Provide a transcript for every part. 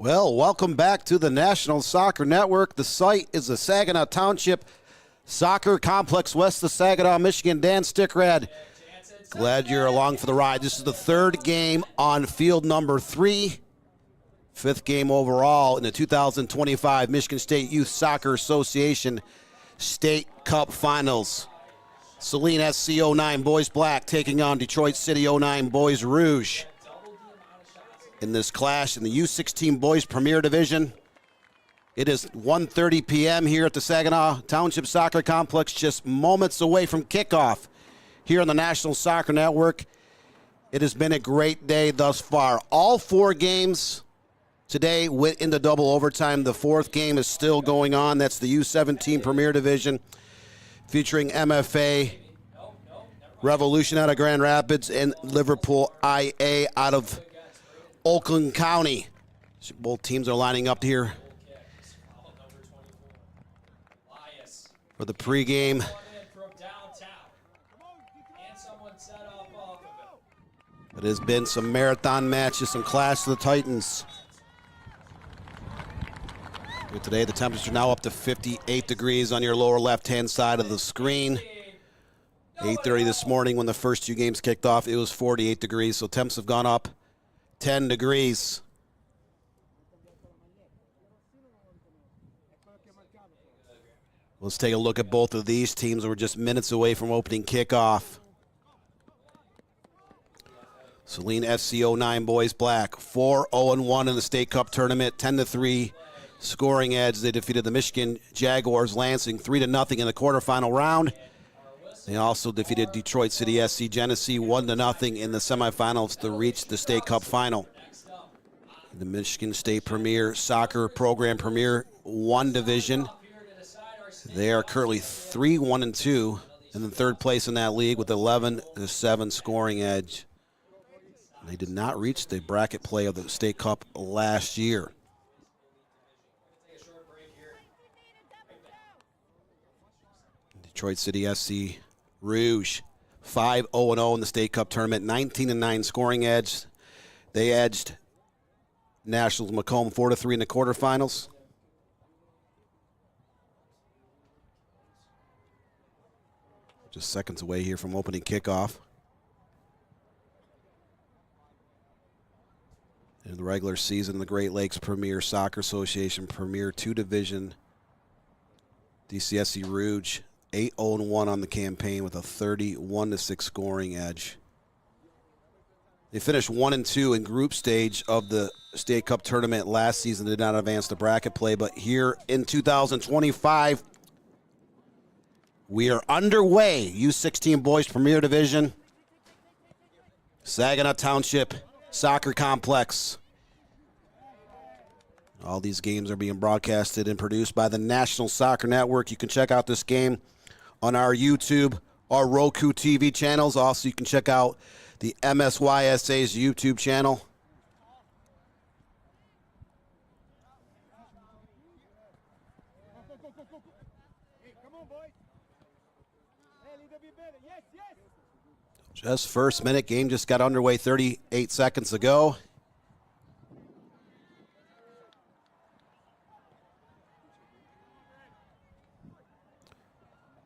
Well, welcome back to the National Soccer Network. The site is the Saginaw Township Soccer Complex west of Saginaw, Michigan. Dan Stickrad, glad you're along for the ride. This is the third game on field number 3. Fifth game overall in the 2025 Michigan State Youth Soccer Association State Cup Finals. Saline FC 09 Boys Black taking on Detroit City 09 Boys Rouge. In this clash in the U16 Boys Premier Division. It is 1:30 p.m. here at the Saginaw Township Soccer Complex, just moments away from kickoff here on the National Soccer Network. It has been a great day thus far. All 4 games today went into double overtime. The 4th game is still going on. That's the U17 Premier Division featuring MFA, Revolution out of Grand Rapids, and Liverpool IA out of Oakland County. Both teams are lining up here for the pregame. It has been some marathon matches, some Clash of the Titans. Here today, the temperature now up to 58 degrees on your lower left-hand side of the screen. 8:30 this morning when the first 2 games kicked off, it was 48 degrees, so temps have gone up 10 degrees. Let's take a look at both of these teams. We're just minutes away from opening kickoff. Saline FC 09 Boys Black, 4-0-1 in the State Cup tournament, 10-3 scoring edge. They defeated the Michigan Jaguars Lansing 3-0 in the quarterfinal round. They also defeated Detroit City SC Genesee 1-0 in the semifinals to reach the State Cup final. The Michigan State Premier Soccer Program Premier 1 Division. They are currently 3-1-2 and in third place in that league with 11-7 scoring edge. They did not reach the bracket play of the State Cup last year. Detroit City SC Rouge, 5-0-0 in the State Cup tournament, 19-9 scoring edge. They edged Nationals Macomb 4-3 in the quarterfinals. Just seconds away here from opening kickoff. In the regular season, the Great Lakes Premier Soccer Association Premier 2 Division, DCFC Rouge, 8-0-1 on the campaign with a 31-6 scoring edge. They finished 1-2 in group stage of the State Cup tournament last season. They did not advance to bracket play, but here in 2025, we are underway. U16 Boys Premier Division, Saginaw Township Soccer Complex. All these games are being broadcasted and produced by the National Soccer Network. You can check out this game on our YouTube, our Roku TV channels. Also, you can check out the MSYSA's YouTube channel. Just first minute, game just got underway 38 seconds ago.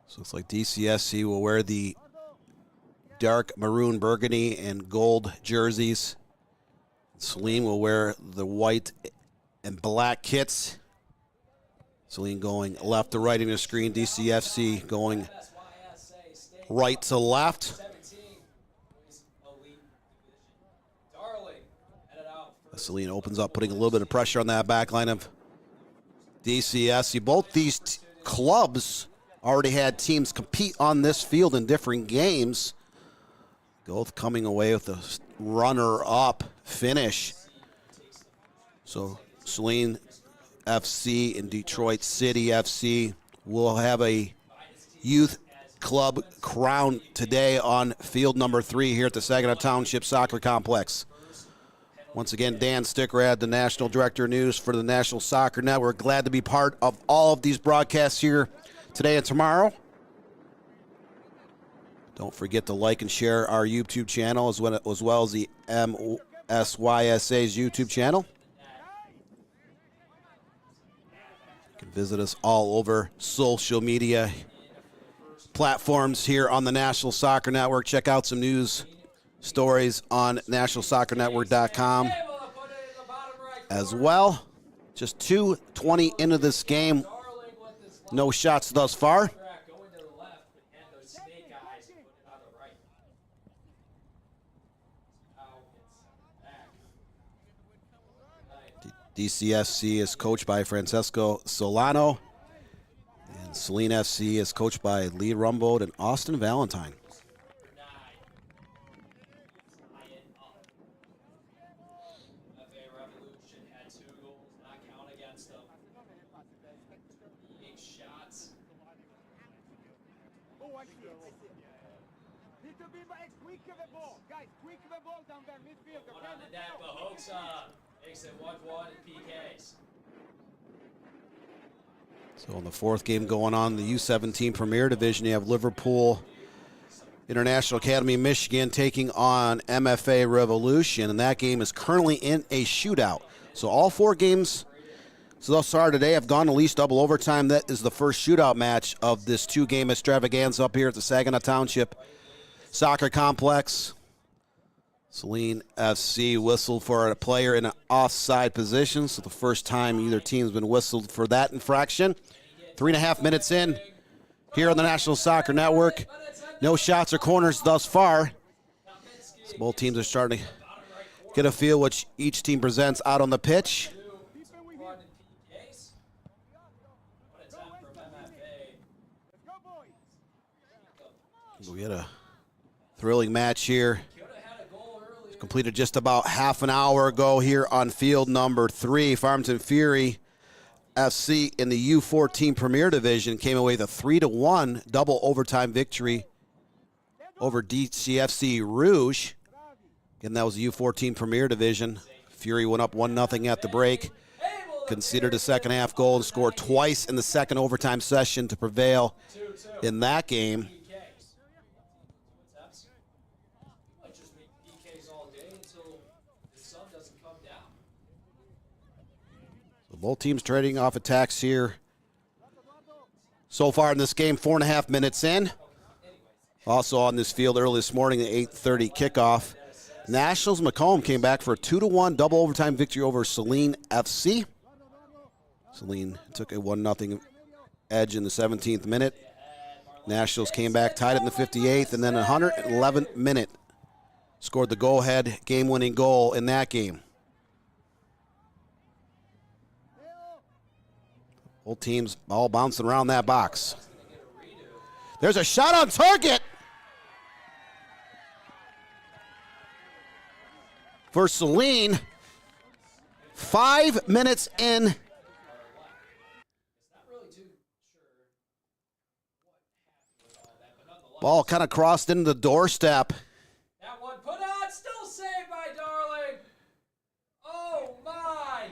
So it's like DCSC will wear the dark maroon, burgundy, and gold jerseys. Saline will wear the white and black kits. Saline going left to right in the screen. DCFC going right to left. Saline opens up, putting a little bit of pressure on that back line of DCFC. Both these clubs already had teams compete on this field in different games, both coming away with a runner-up finish. So Saline FC and Detroit City FC will have a youth club crown today on field number 3 here at the Saginaw Township Soccer Complex. Once again, Dan Stickrad, the National Director of News for the National Soccer Network. Glad to be part of all of these broadcasts here today and tomorrow. Don't forget to like and share our YouTube channel as well as the MSYSA's YouTube channel. can visit us all over social media platforms here on the National Soccer Network. Check out some news stories on nationalsoccernetwork.com as well. Just 2:20 into this game. No shots thus far. DCFC is coached by Francesco Solano, and Saline FC is coached by Lee Rumbold and Austin Valentine. So in the fourth game going on, the U17 Premier Division, you have Liverpool International Academy Michigan taking on MFA Revolution, and that game is currently in a shootout. So all four games so thus far today have gone at least double overtime. That is the first shootout match of this two-game extravaganza up here at the Saginaw Township Soccer Complex. Saline FC whistled for a player in an offside position, so the first time either team's been whistled for that infraction. 3.5 minutes in here on the National Soccer Network. No shots or corners thus far. So both teams are starting to get a feel which each team presents out on the pitch. We had a thrilling match here. Completed just about half an hour ago here on field number 3. Farmington Fury FC in the U14 Premier Division came away with a 3-1 double overtime victory over DCFC Rouge. Again, that was the U14 Premier Division. Fury went up 1-0 at the break, conceded a second half goal and scored twice in the second overtime session to prevail in that game. Both teams trading off attacks here. So far in this game, 4.5 minutes in. Also on this field early this morning, the 8:30 kickoff. Nationals Macomb came back for a 2-1 double overtime victory over Saline FC. Saline took a 1-0 edge in the 17th minute. Nationals came back, tied it in the 58th, and then 111th minute scored the go-ahead game-winning goal in that game. Both teams all bouncing around that box. There's a shot on target for Saline. 5 minutes in. Ball kind of crossed into the doorstep. That one put on, still saved by Darling. Oh my!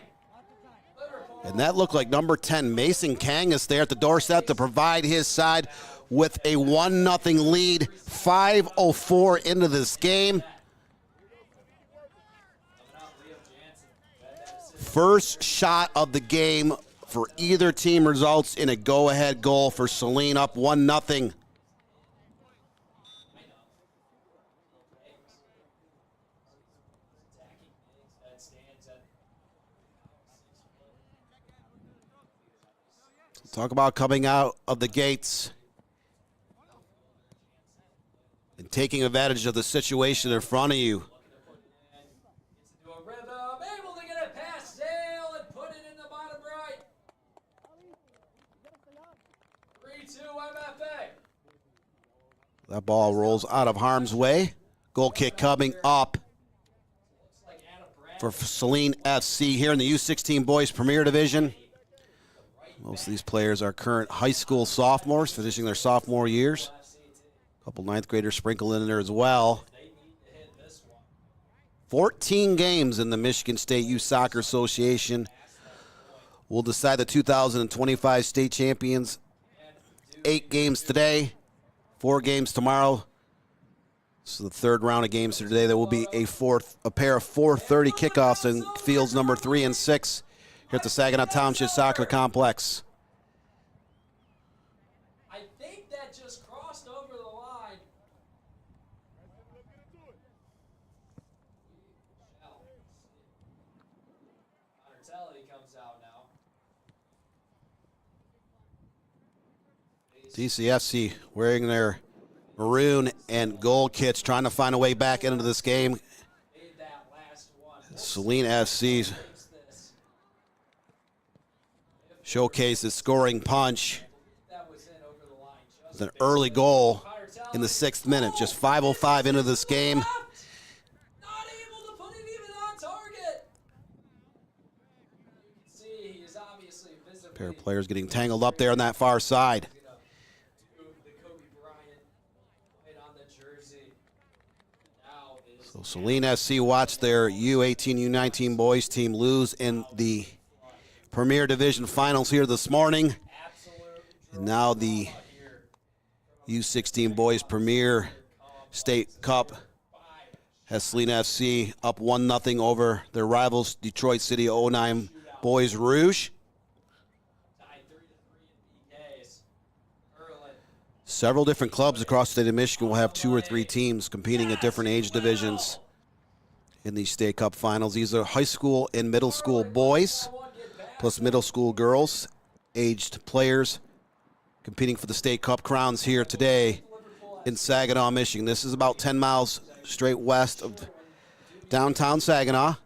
And that looked like number 10, Mason Kangas, there at the doorstep to provide his side with a 1-0 lead. 5:04 into this game. First shot of the game for either team results in a go-ahead goal for Saline, up 1-0. Talk about coming out of the gates and taking advantage of the situation in front of you. Able to get it past Zale and put it in the bottom right. 3-2 MFA. That ball rolls out of harm's way. Goal kick coming up for Saline FC here in the U16 Boys Premier Division. Most of these players are current high school sophomores, finishing their sophomore years. A couple ninth graders sprinkled in there as well. 14 games in the Michigan State Youth Soccer Association will decide the 2025 state champions. 8 games today, 4 games tomorrow. So the third round of games today, there will be a pair of 4:30 kickoffs in fields number 3 and 6 here at the Saginaw Township Soccer Complex. I think that just crossed over the line. Connor comes out now. DCFC wearing their maroon and gold kits, trying to find a way back into this game. Saline FC showcased its scoring punch. It's an early goal in the 6th minute, just 5:05 into this game. Not able to put it even on target. You can see he is obviously visibly. Pair of players getting tangled up there on that far side. So Saline FC watched their U18, U19 boys team lose in the Premier Division finals here this morning. And now the U16 Boys Premier State Cup has Saline FC up 1-0 over their rivals, Detroit City 09 Boys Rouge. Several different clubs across the state of Michigan will have 2 or 3 teams competing at different age divisions in these state cup finals. These are high school and middle school boys, plus middle school girls, aged players competing for the state cup crowns here today in Saginaw, Michigan. This is about 10 miles straight west of downtown Saginaw.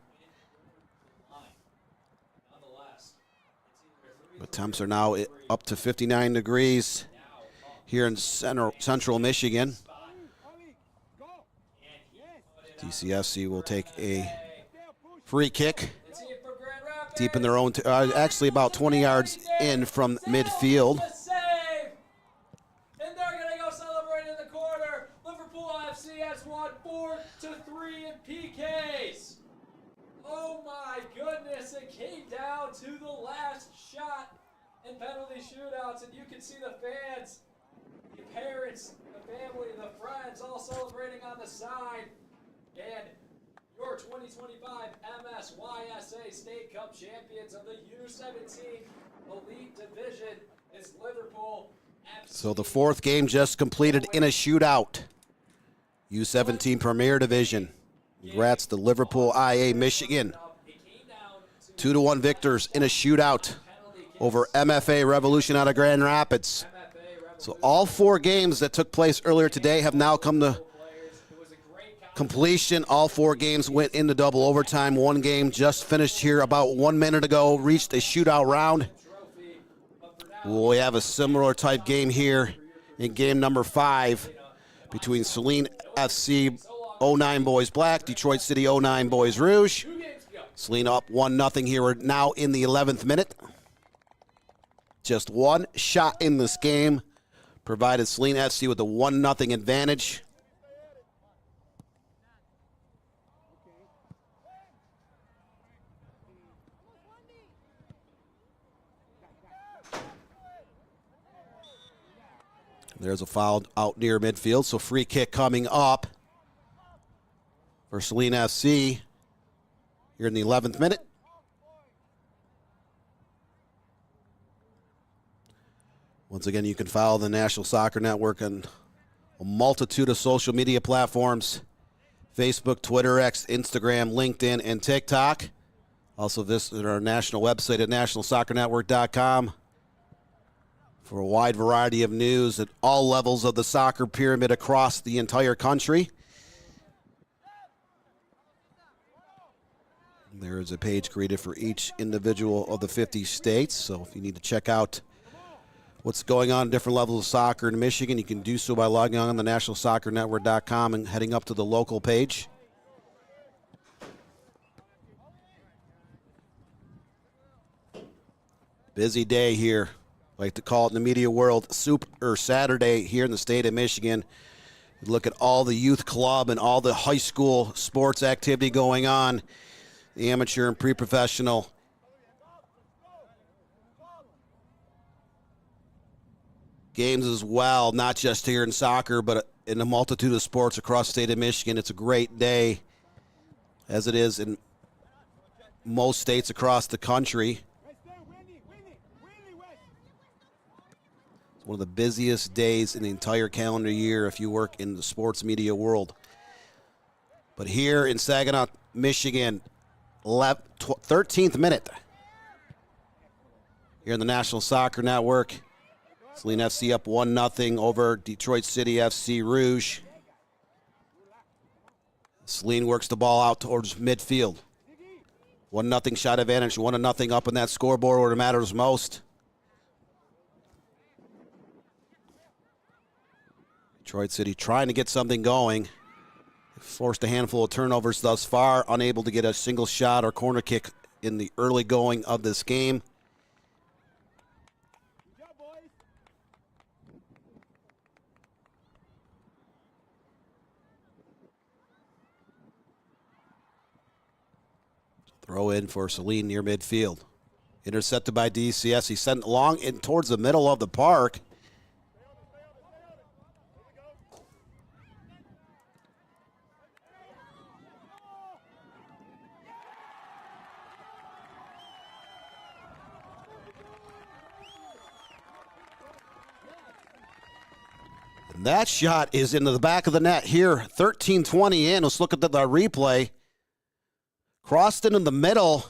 But temps are now up to 59 degrees here in central Michigan. DCFC will take a free kick deep in their own, actually about 20 yards in from midfield. And they're going to go celebrate in the corner. Liverpool FC has won 4-3 in PKs. Oh my goodness, it came down to the last shot in penalty shootouts, and you can see the fans, the parents, the family, the friends all celebrating on the side. And your 2025 MSYSA State Cup champions of the U17 Elite Division is Liverpool FC. So the 4th game just completed in a shootout. U17 Premier Division. Congrats to Liverpool IA Michigan. 2-1 victors in a shootout over MFA Revolution out of Grand Rapids. So all 4 games that took place earlier today have now come to completion. All 4 games went into double overtime. 1 game just finished here about 1 minute ago, reached a shootout round. We have a similar type game here in game number 5 between Saline FC 09 Boys Black, Detroit City 09 Boys Rouge. Saline up 1-0 here. We're now in the 11th minute. Just 1 shot in this game provided Saline FC with a 1-0 advantage. There's a foul out near midfield, so free kick coming up for Saline FC here in the 11th minute. Once again, you can follow the National Soccer Network on a multitude of social media platforms: Facebook, Twitter, X, Instagram, LinkedIn, and TikTok. Also visit our national website at nationalsoccernetwork.com for a wide variety of news at all levels of the soccer pyramid across the entire country. There is a page created for each individual of the 50 states, so if you need to check out what's going on at different levels of soccer in Michigan, you can do so by logging on to nationalsoccernetwork.com and heading up to the local page. Busy day here. Like to call it in the media world, Super Saturday here in the state of Michigan. You look at all the youth club and all the high school sports activity going on, the amateur and pre-professional. Games as well, not just here in soccer, but in a multitude of sports across the state of Michigan. It's a great day, as it is in most states across the country. One of the busiest days in the entire calendar year if you work in the sports media world. But here in Saginaw, Michigan, 13th minute. Here in the National Soccer Network, Saline FC up 1-0 over Detroit City FC Rouge. Saline works the ball out towards midfield. 1-0 shot advantage, 1-0 up in that scoreboard where it matters most. Detroit City trying to get something going. Forced a handful of turnovers thus far, unable to get a single shot or corner kick in the early going of this game. Throw in for Saline near midfield. Intercepted by DCFC, sent long in towards the middle of the park. And that shot is into the back of the net here. 13:20 in. Let's look at the replay. Crossed into the middle.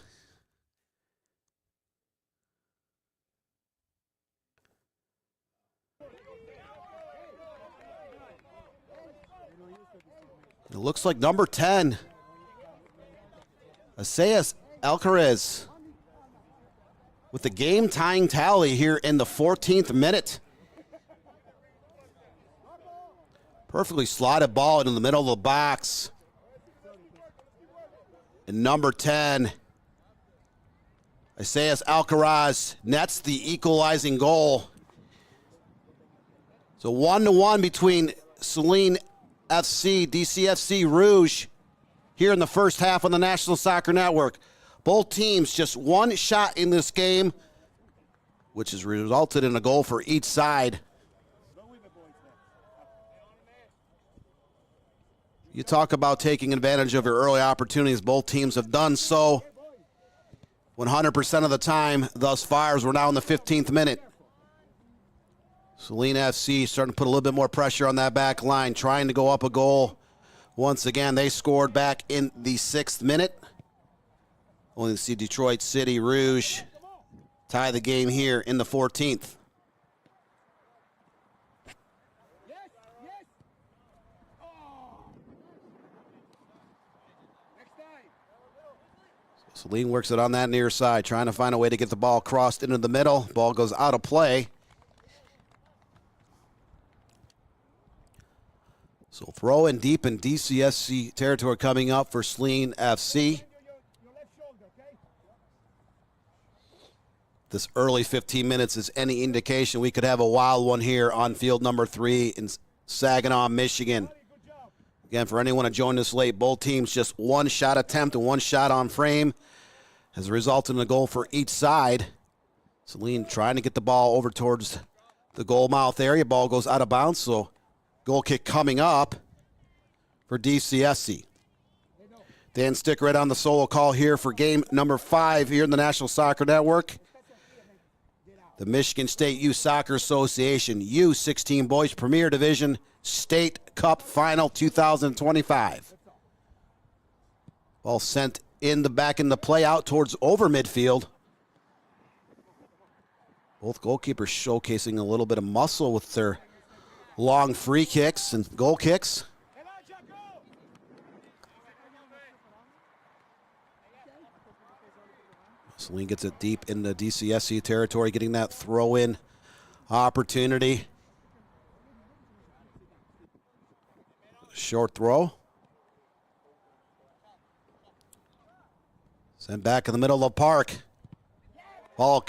It looks like number 10, Isaias Alcaraz, with the game-tying tally here in the 14th minute. Perfectly slotted ball into the middle of the box. And number 10, Isaias Alcaraz, nets the equalizing goal. So 1-1 between Saline FC, DCFC Rouge here in the first half on the National Soccer Network. Both teams just one shot in this game, which has resulted in a goal for each side. You talk about taking advantage of your early opportunities. Both teams have done so 100% of the time thus far, as we're now in the 15th minute. Saline FC starting to put a little bit more pressure on that back line, trying to go up a goal. Once again, they scored back in the 6th minute. Only to see Detroit City Rouge tie the game here in the 14th. Saline works it on that near side, trying to find a way to get the ball crossed into the middle. Ball goes out of play. So throw in deep in DCFC territory coming up for Saline FC. This early 15 minutes is any indication, we could have a wild one here on field number 3 in Saginaw, Michigan. Again, for anyone to join us late, both teams just one shot attempt and one shot on frame has resulted in a goal for each side. Saline trying to get the ball over towards the goal mouth area. Ball goes out of bounds, so goal kick coming up for DCFC. Dan Stickrett on the solo call here for game number 5 here in the National Soccer Network. The Michigan State Youth Soccer Association U16 Boys Premier Division State Cup Final 2025. Ball sent in the back in the play out towards over midfield. Both goalkeepers showcasing a little bit of muscle with their long free kicks and goal kicks. Saline gets it deep in the DCFC territory, getting that throw-in opportunity. Short throw. Sent back in the middle of the park. Ball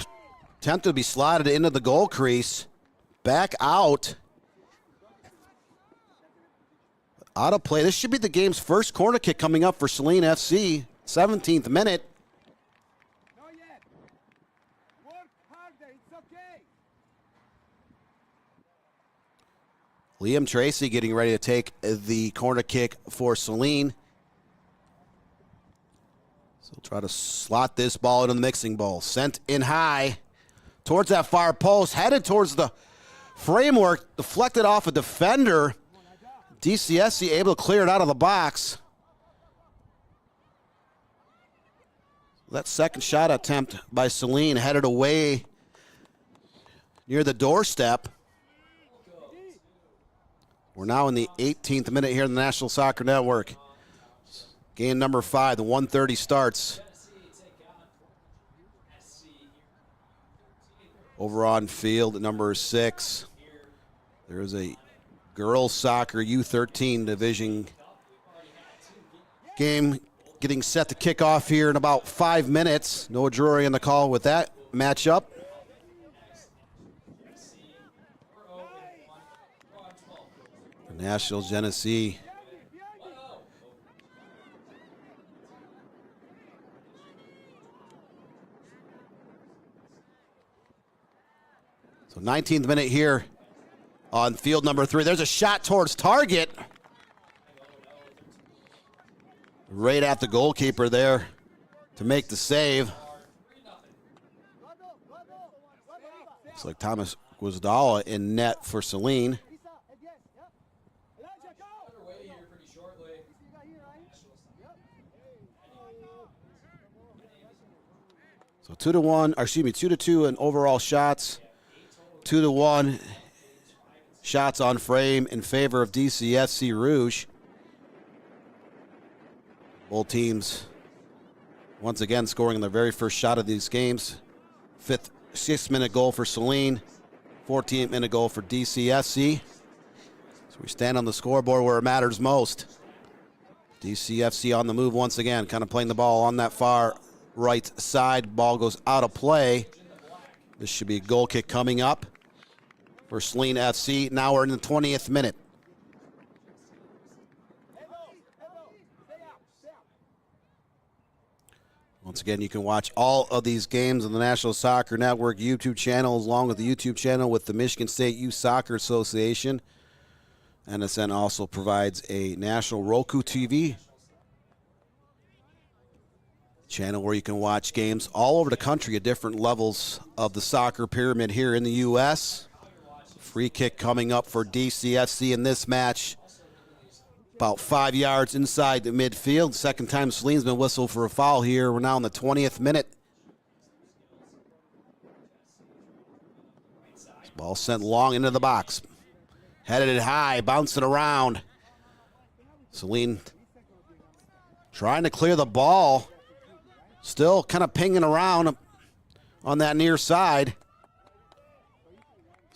attempted to be slotted into the goal crease. Back out. Out of play. This should be the game's first corner kick coming up for Saline FC. 17th minute. Liam Tracy getting ready to take the corner kick for Saline. So try to slot this ball into the mixing bowl. Sent in high towards that far post, headed towards the framework deflected off a defender. DCFC able to clear it out of the box. That second shot attempt by Saline headed away near the doorstep. We're now in the 18th minute here in the National Soccer Network. Game number 5, the 1:30 starts. Over on field, number 6. There is a girls soccer U13 division game getting set to kick off here in about 5 minutes. Noah Drury on the call with that matchup. National Genesee. So 19th minute here on field number 3. There's a shot towards target. Right at the goalkeeper there to make the save. Looks like Thomas Guazdala in net for Saline. So 2-2 in overall shots. 2-1 shots on frame in favor of DCFC Rouge. Both teams once again scoring their very first shot of these games. 6th-minute goal for Saline, 14th-minute goal for DCFC. So we stand on the scoreboard where it matters most. DCFC on the move once again, kind of playing the ball on that far right side. Ball goes out of play. This should be a goal kick coming up for Saline FC. Now we're in the 20th minute. Once again, you can watch all of these games on the National Soccer Network YouTube channel, along with the YouTube channel with the Michigan State Youth Soccer Association. NSN also provides a national Roku TV channel where you can watch games all over the country at different levels of the soccer pyramid here in the U.S. Free kick coming up for DCFC in this match. About 5 yards inside the midfield. Second time Saline's been whistled for a foul here. We're now in the 20th minute. This ball sent long into the box. Headed it high, bouncing around. Saline trying to clear the ball. Still kind of pinging around on that near side.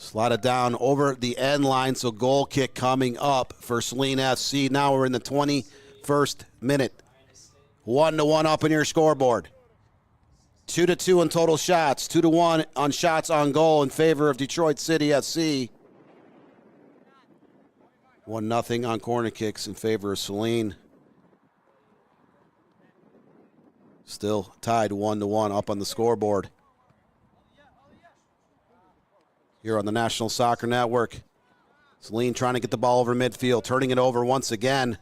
Slide it down over the end line, so goal kick coming up for Saline FC. Now we're in the 21st minute. 1-1 up in your scoreboard. 2-2 in total shots. 2-1 on shots on goal in favor of Detroit City FC. 1-0 on corner kicks in favor of Saline. Still tied 1-1 up on the scoreboard. Here on the National Soccer Network. Saline trying to get the ball over midfield, turning it over once again.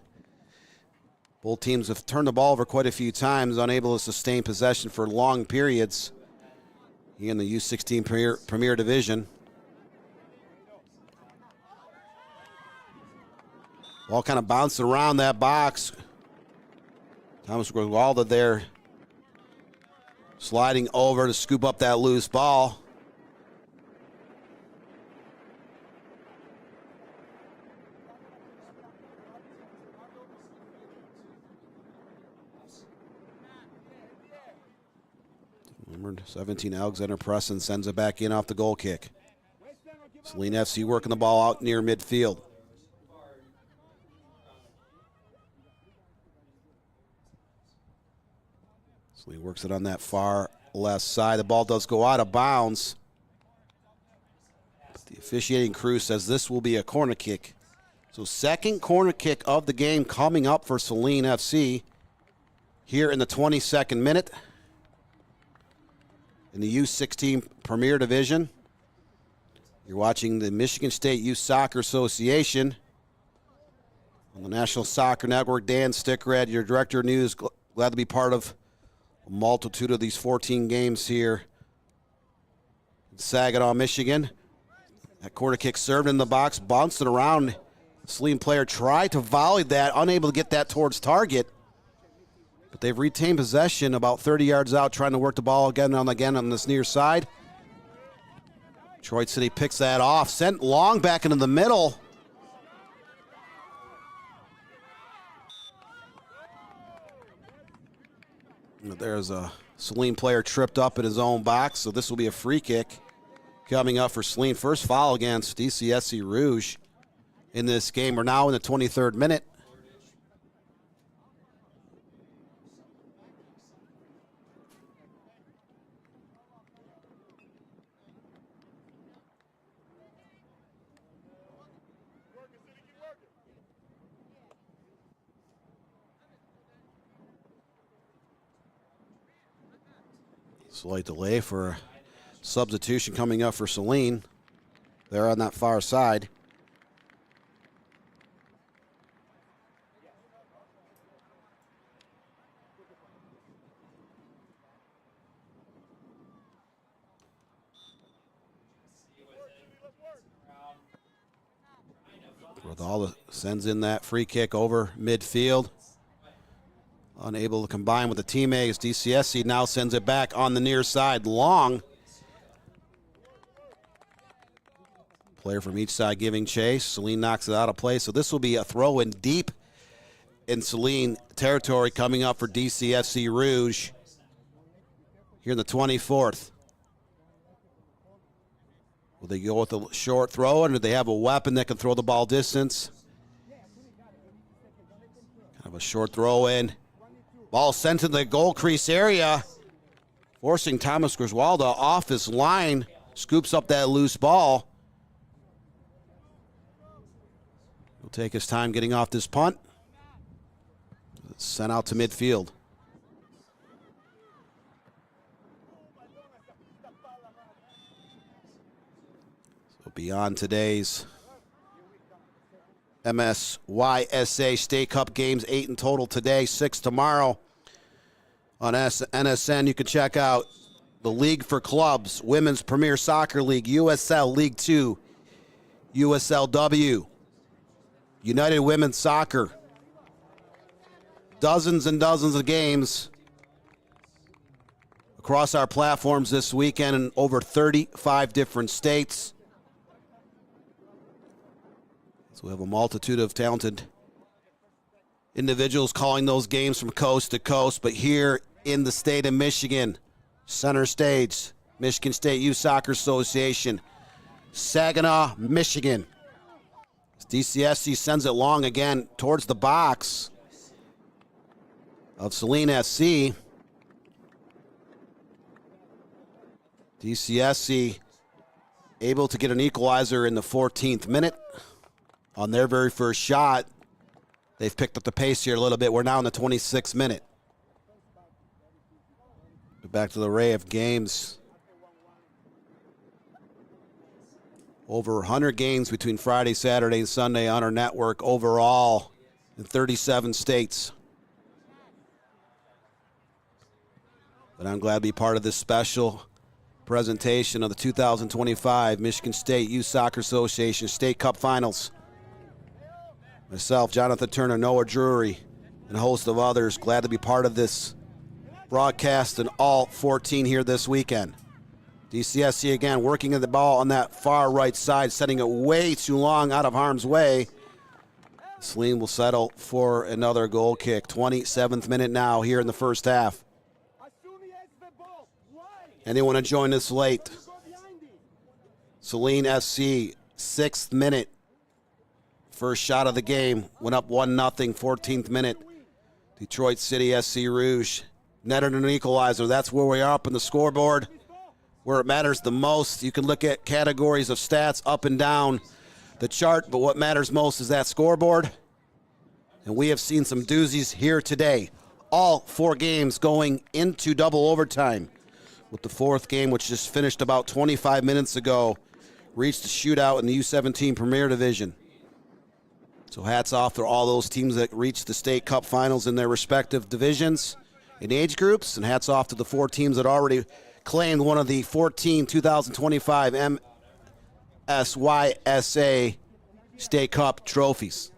Both teams have turned the ball over quite a few times, unable to sustain possession for long periods here in the U16 Premier Division. Ball kind of bouncing around that box. Thomas Guazdala there sliding over to scoop up that loose ball. Number 17, Alexander Presson sends it back in off the goal kick. Saline FC working the ball out near midfield. Saline works it on that far left side. The ball does go out of bounds. But the officiating crew says this will be a corner kick. So second corner kick of the game coming up for Saline FC here in the 22nd minute. In the U16 Premier Division. You're watching the Michigan State Youth Soccer Association on the National Soccer Network. Dan Stickred, your director of news, glad to be part of a multitude of these 14 games here in Saginaw, Michigan. That corner kick served in the box, bounced it around. Saline player tried to volley that, unable to get that towards target. But they've retained possession about 30 yards out, trying to work the ball again on this near side. Detroit City picks that off, sent long back into the middle. There's a Saline player tripped up in his own box, so this will be a free kick coming up for Saline. First foul against DCFC Rouge in this game. We're now in the 23rd minute. Slight delay for a substitution coming up for Saline. They're on that far side. Rodalda sends in that free kick over midfield. Unable to combine with the teammates. DCSC now sends it back on the near side. Long. Player from each side giving chase. Saline knocks it out of play. So this will be a throw in deep in Saline territory coming up for DCFC Rouge here in the 24th. Will they go with a short throw, and do they have a weapon that can throw the ball distance? Kind of a short throw in. Ball sent to the goal crease area, forcing Thomas Griswalda off his line. Scoops up that loose ball. He'll take his time getting off this punt. It's sent out to midfield. So beyond today's MSYSA State Cup games, 8 in total today, 6 tomorrow. On NSN, you can check out the League for Clubs, Women's Premier Soccer League, USL League 2, USLW, United Women's Soccer. Dozens and dozens of games across our platforms this weekend in over 35 different states. So we have a multitude of talented individuals calling those games from coast to coast. But here in the state of Michigan, center stage, Michigan State Youth Soccer Association, Saginaw, Michigan. DCFC sends it long again towards the box of Saline FC. DCFC able to get an equalizer in the 14th minute. On their very first shot, they've picked up the pace here a little bit. We're now in the 26th minute. Back to the array of games. Over 100 games between Friday, Saturday, and Sunday on our network overall in 37 states. But I'm glad to be part of this special presentation of the 2025 Michigan State Youth Soccer Association State Cup Finals. Myself, Jonathan Turner, Noah Drury, and a host of others, glad to be part of this broadcast and all 14 here this weekend. DCSC again working at the ball on that far right side, setting it way too long out of harm's way. Saline will settle for another goal kick. 27th minute now here in the first half. Anyone to join us late? Saline FC, 6th minute. First shot of the game, went up 1-0, 14th minute. Detroit City SC Rouge netted an equalizer. That's where we are up on the scoreboard, where it matters the most. You can look at categories of stats up and down the chart, but what matters most is that scoreboard. And we have seen some doozies here today. All 4 games going into double overtime, with the 4th game, which just finished about 25 minutes ago, reached a shootout in the U17 Premier Division. So hats off to all those teams that reached the state cup finals in their respective divisions and age groups, and hats off to the 4 teams that already claimed one of the 14 2025 MSYSA State Cup trophies.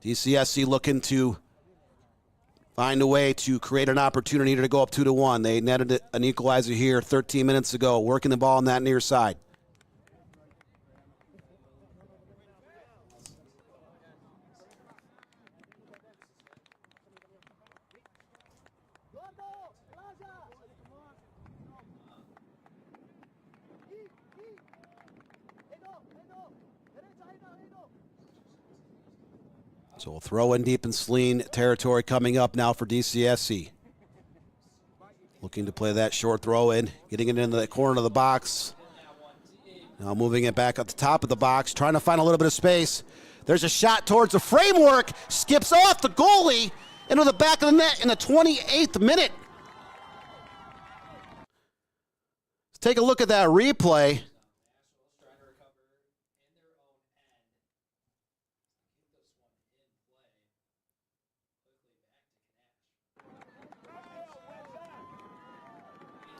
DCFC looking to find a way to create an opportunity to go up 2-1. They netted an equalizer here 13 minutes ago, working the ball on that near side. So we'll throw in deep in Saline territory coming up now for DCFC. Looking to play that short throw in, getting it into the corner of the box. Now moving it back at the top of the box, trying to find a little bit of space. There's a shot towards the framework, skips off the goalie into the back of the net in the 28th minute. Let's take a look at that replay.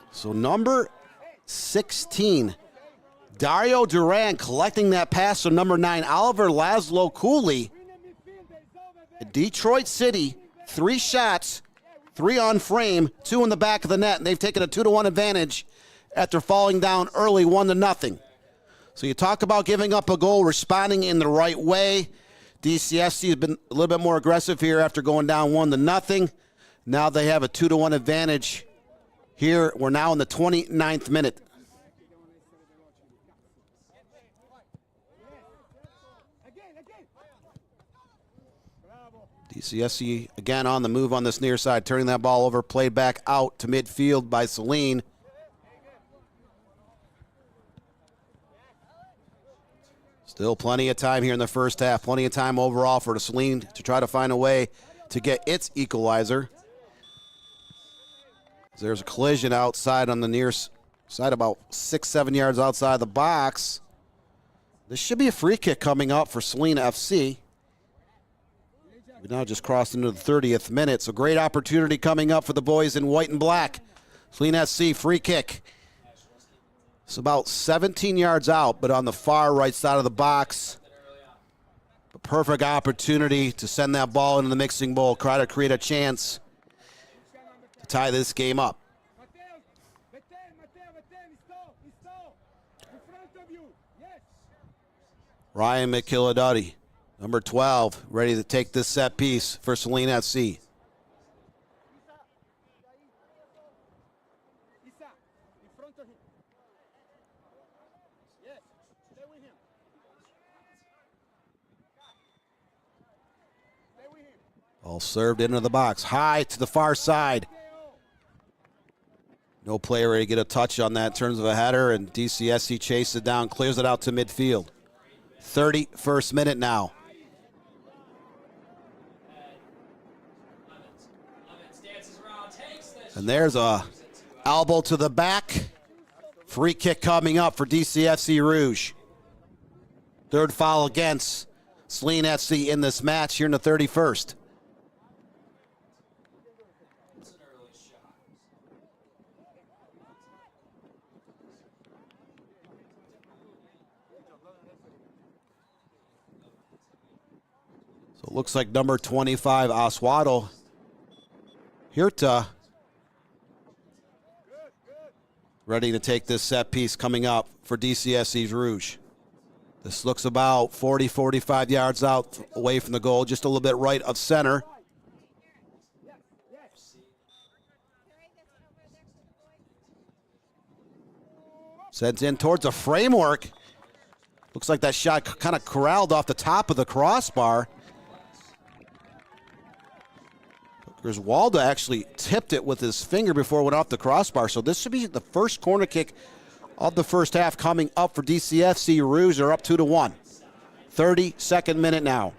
So number 16, Dario Duran collecting that pass from number 9, Oliver Laszlo Cooley. Detroit City, 3 shots, 3 on frame, 2 in the back of the net, and they've taken a 2-1 advantage after falling down early 1-0. So you talk about giving up a goal, responding in the right way. DCFC has been a little bit more aggressive here after going down 1-0. Now they have a 2-1 advantage. Here, we're now in the 29th minute. DCFC again on the move on this near side, turning that ball over, played back out to midfield by Saline. Still plenty of time here in the first half, plenty of time overall for the Saline to try to find a way to get its equalizer. There's a collision outside on the near side, about 6-7 yards outside the box. This should be a free kick coming up for Saline FC. We now just crossed into the 30th minute, so great opportunity coming up for the boys in white and black. Saline FC free kick. It's about 17 yards out, but on the far right side of the box. A perfect opportunity to send that ball into the mixing bowl, try to create a chance to tie this game up. Ryan McKilladuddy, number 12, ready to take this set piece for Saline FC. All served into the box, high to the far side. No player ready to get a touch on that in terms of a header, and DCFC chases it down, clears it out to midfield. 31st minute now. And there's a elbow to the back. Free kick coming up for DCFC Rouge. Third foul against Saline FC in this match here in the 31st. So it looks like number 25, Oswaldo Hirta, ready to take this set piece coming up for DCFC Rouge. This looks about 40, 45 yards out away from the goal, just a little bit right of center. Sends in towards a framework. Looks like that shot kind of corralled off the top of the crossbar. Walda actually tipped it with his finger before it went off the crossbar. So this should be the first corner kick of the first half coming up for DCFC Rouge. They're up 2-1. 32nd minute now.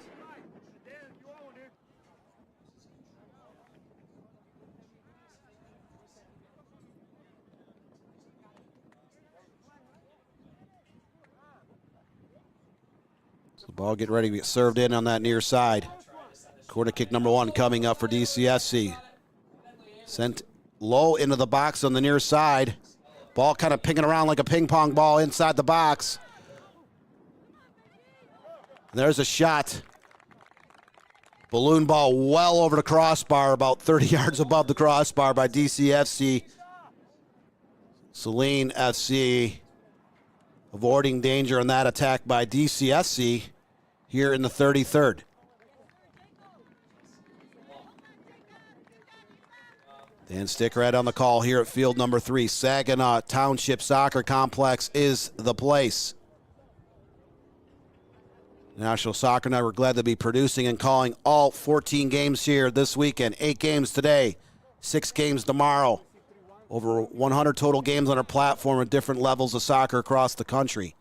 So the ball getting ready to get served in on that near side. Corner kick number 1 coming up for DCFC. Sent low into the box on the near side. Ball kind of pinging around like a ping pong ball inside the box. There's a shot. Balloon ball well over the crossbar, about 30 yards above the crossbar by DCFC. Saline FC avoiding danger on that attack by DCFC here in the 33rd. Dan Stickrad on the call here at field number 3. Saginaw Township Soccer Complex is the place. National Soccer Network glad to be producing and calling all 14 games here this weekend. 8 games today, 6 games tomorrow. Over 100 total games on our platform at different levels of soccer across the country.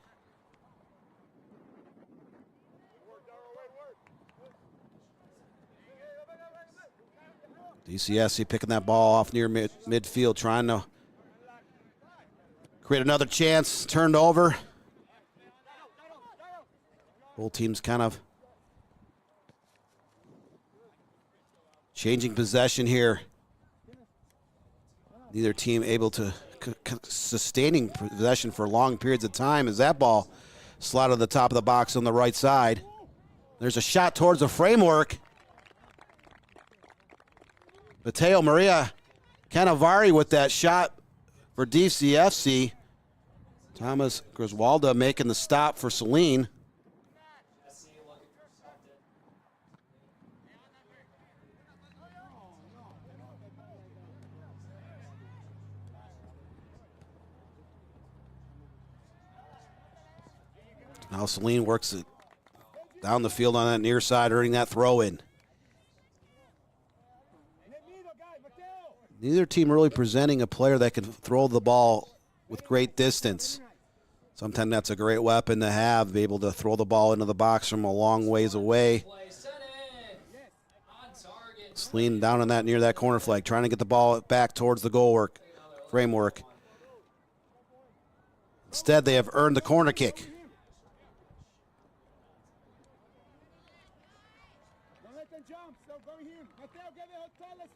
DCFC picking that ball off near midfield, trying to create another chance. Turned over. Both teams kind of changing possession here. Neither team able to sustaining possession for long periods of time as that ball slotted to the top of the box on the right side. There's a shot towards the framework. Mateo Maria Canavari with that shot for DCFC. Thomas Griswalda making the stop for Saline. Now Saline works it down the field on that near side, earning that throw in. Neither team really presenting a player that can throw the ball with great distance. Sometimes that's a great weapon to have, be able to throw the ball into the box from a long ways away. Saline down on that near that corner flag, trying to get the ball back towards the goal framework. Instead, they have earned the corner kick.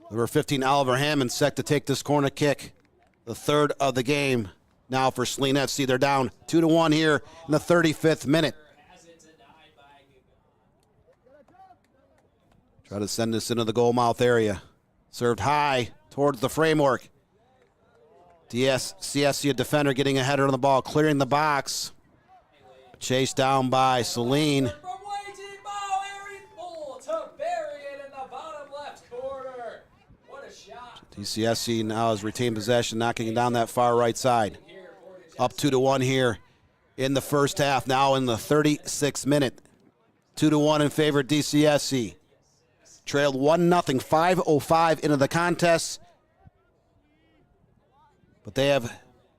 Number 15, Oliver Hammond, set to take this corner kick. The third of the game now for Saline FC. They're down 2-1 here in the 35th minute. Try to send this into the goal mouth area. Served high towards the framework. DCFC defender getting a header on the ball, clearing the box. Chased down by Saline. DCFC now has retained possession, knocking it down that far right side. Up 2-1 here in the first half, now in the 36th minute. 2-1 in favor of DCFC. Trailed 1-0, 5:05 into the contest. But they have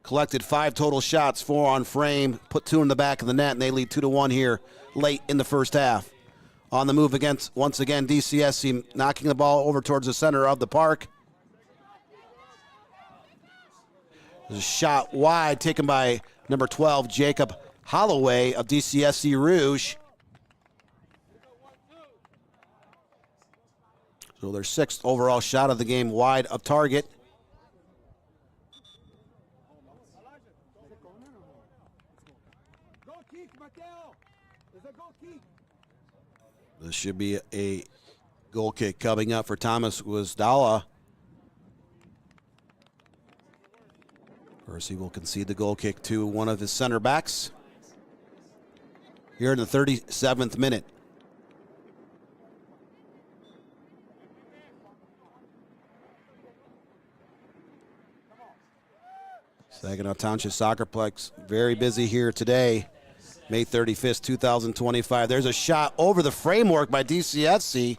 collected 5 total shots, 4 on frame, put 2 in the back of the net, and they lead 2-1 here late in the first half. On the move against, once again, DCFC knocking the ball over towards the center of the park. There's a shot wide taken by number 12, Jacob Holloway of DCFC Rouge. So their 6th overall shot of the game wide of target. This should be a goal kick coming up for Thomas Wisdala. First, he will concede the goal kick to one of his center backs here in the 37th minute. Saginaw Township Soccerplex very busy here today, May 35th, 2025. There's a shot over the framework by DCFC.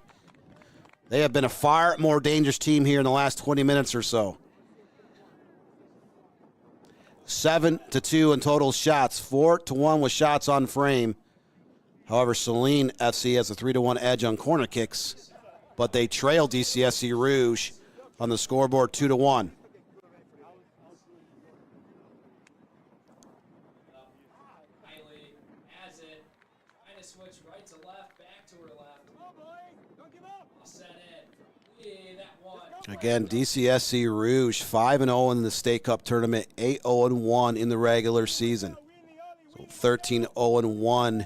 They have been a far more dangerous team here in the last 20 minutes or so. 7-2 in total shots, 4-1 with shots on frame. However, Saline FC has a 3-1 edge on corner kicks, but they trail DCFC Rouge on the scoreboard 2-1. Again, DCFC Rouge 5-0 in the State Cup tournament, 8-0-1 in the regular season. So 13-0-1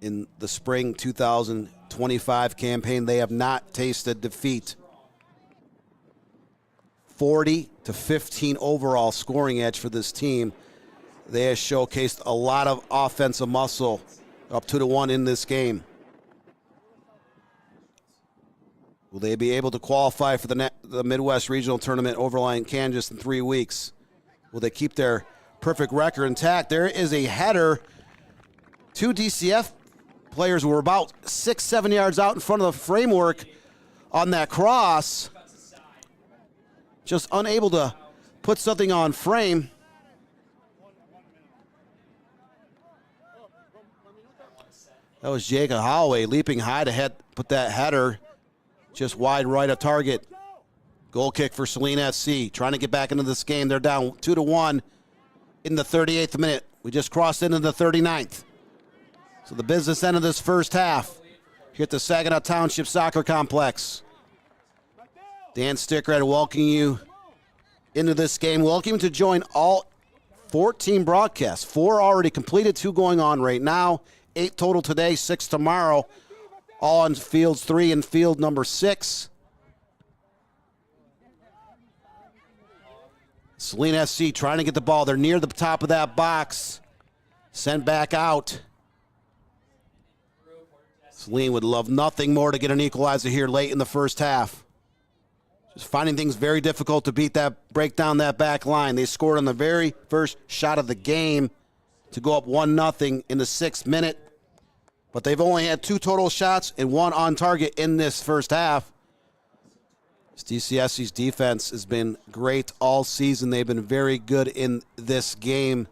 in the spring 2025 campaign. They have not tasted defeat. 40-15 overall scoring edge for this team. They have showcased a lot of offensive muscle, up 2-1 in this game. Will they be able to qualify for the Midwest Regional Tournament overlying Kansas in 3 weeks? Will they keep their perfect record intact? There is a header. 2 DCF players were about 6-7 yards out in front of the framework on that cross. Just unable to put something on frame. That was Jacob Holloway leaping high to put that header just wide right of target. Goal kick for Saline FC. Trying to get back into this game. They're down 2-1 in the 38th minute. We just crossed into the 39th. So the business end of this first half here at the Saginaw Township Soccer Complex. Dan Stickred welcoming you into this game. Welcome to join all 14 broadcasts. 4 already completed, 2 going on right now. 8 total today, 6 tomorrow. All on fields 3 and field number 6. Saline FC trying to get the ball. They're near the top of that box. Sent back out. Saline would love nothing more to get an equalizer here late in the first half. Just finding things very difficult to break down that back line. They scored on the very first shot of the game to go up 1-0 in the 6th minute. But they've only had 2 total shots and 1 on target in this first half. DCFC's defense has been great all season. They've been very good in this game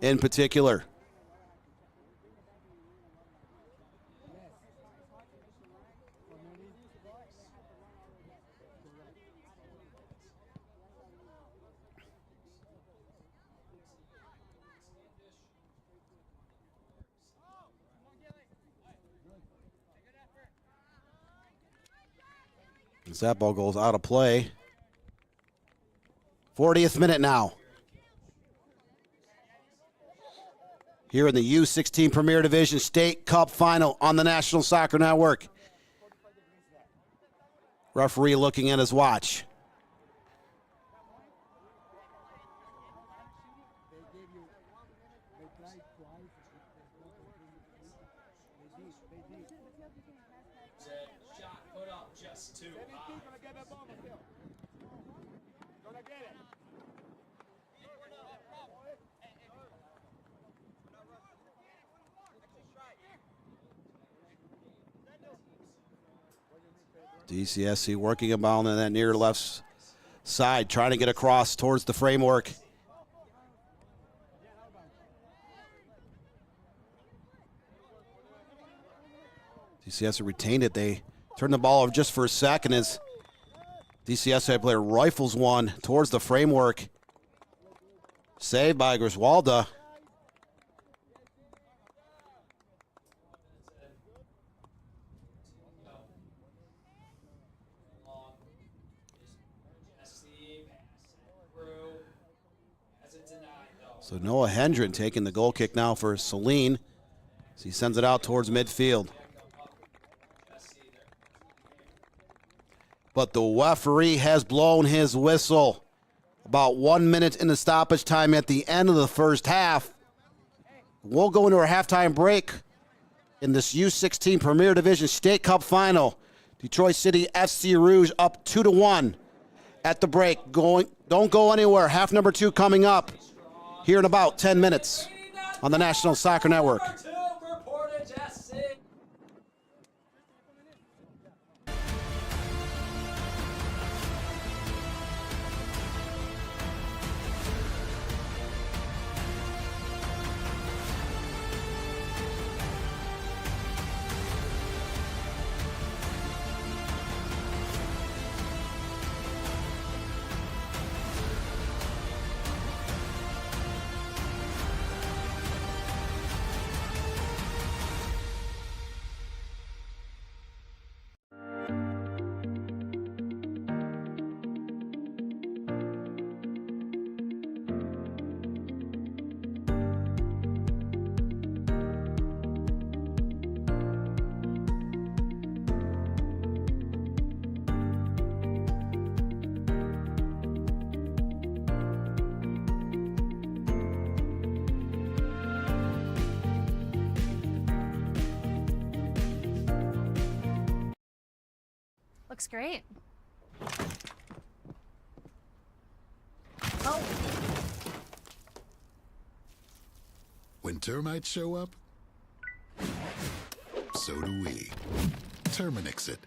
in particular. As that ball goes out of play. 40th minute now. Here in the U16 Premier Division State Cup Final on the National Soccer Network. Referee looking at his watch. DCFC working a ball on that near left side, trying to get across towards the framework. DCFC retained it. They turned the ball over just for a second as DCFC player rifles one towards the framework. Saved by Griswalda. So Noah Hendren taking the goal kick now for Saline. So he sends it out towards midfield. But the referee has blown his whistle. About 1 minute in the stoppage time at the end of the first half. We'll go into our halftime break in this U16 Premier Division State Cup Final. Detroit City FC Rouge up 2-1 at the break. Don't go anywhere. Half number 2 coming up here in about 10 minutes on the National Soccer Network. Looks great. Oh. When termites show up, so do we. Terminix it.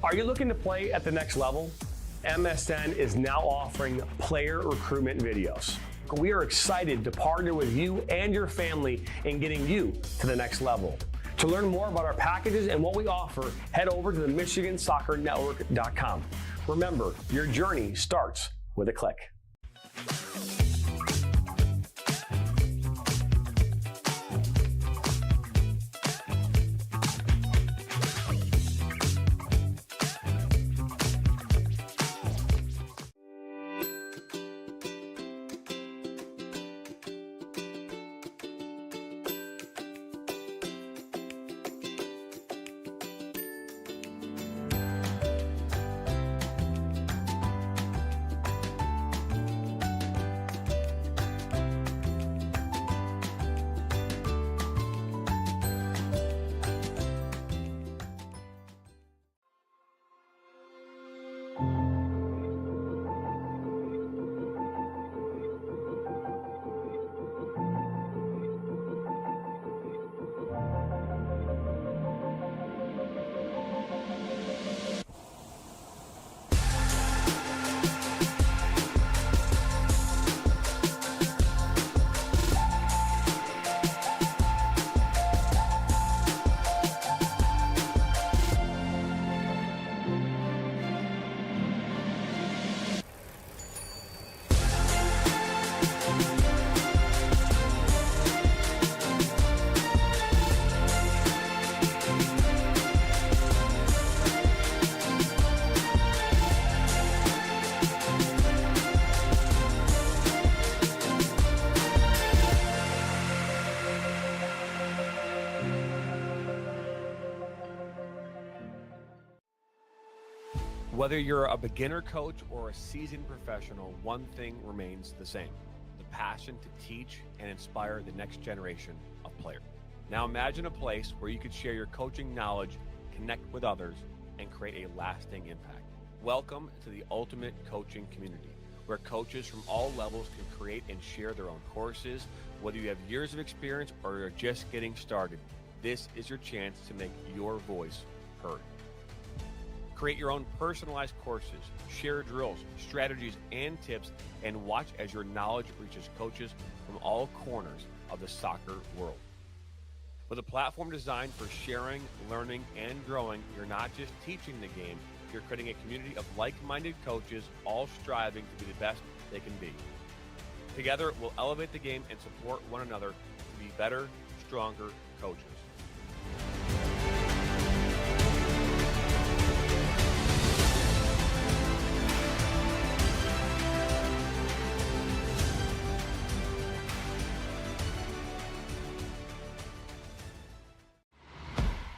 Are you looking to play at the next level? MSN is now offering player recruitment videos. We are excited to partner with you and your family in getting you to the next level. To learn more about our packages and what we offer, head over to the MichiganSoccerNetwork.com. Remember, your journey starts with a click. Whether you're a beginner coach or a seasoned professional, one thing remains the same: the passion to teach and inspire the next generation of players. Now imagine a place where you could share your coaching knowledge, connect with others, and create a lasting impact. Welcome to the ultimate coaching community, where coaches from all levels can create and share their own courses. Whether you have years of experience or you're just getting started, this is your chance to make your voice heard. Create your own personalized courses, share drills, strategies, and tips, and watch as your knowledge reaches coaches from all corners of the soccer world. With a platform designed for sharing, learning, and growing, you're not just teaching the game, you're creating a community of like-minded coaches, all striving to be the best they can be. Together, we'll elevate the game and support one another to be better, stronger coaches.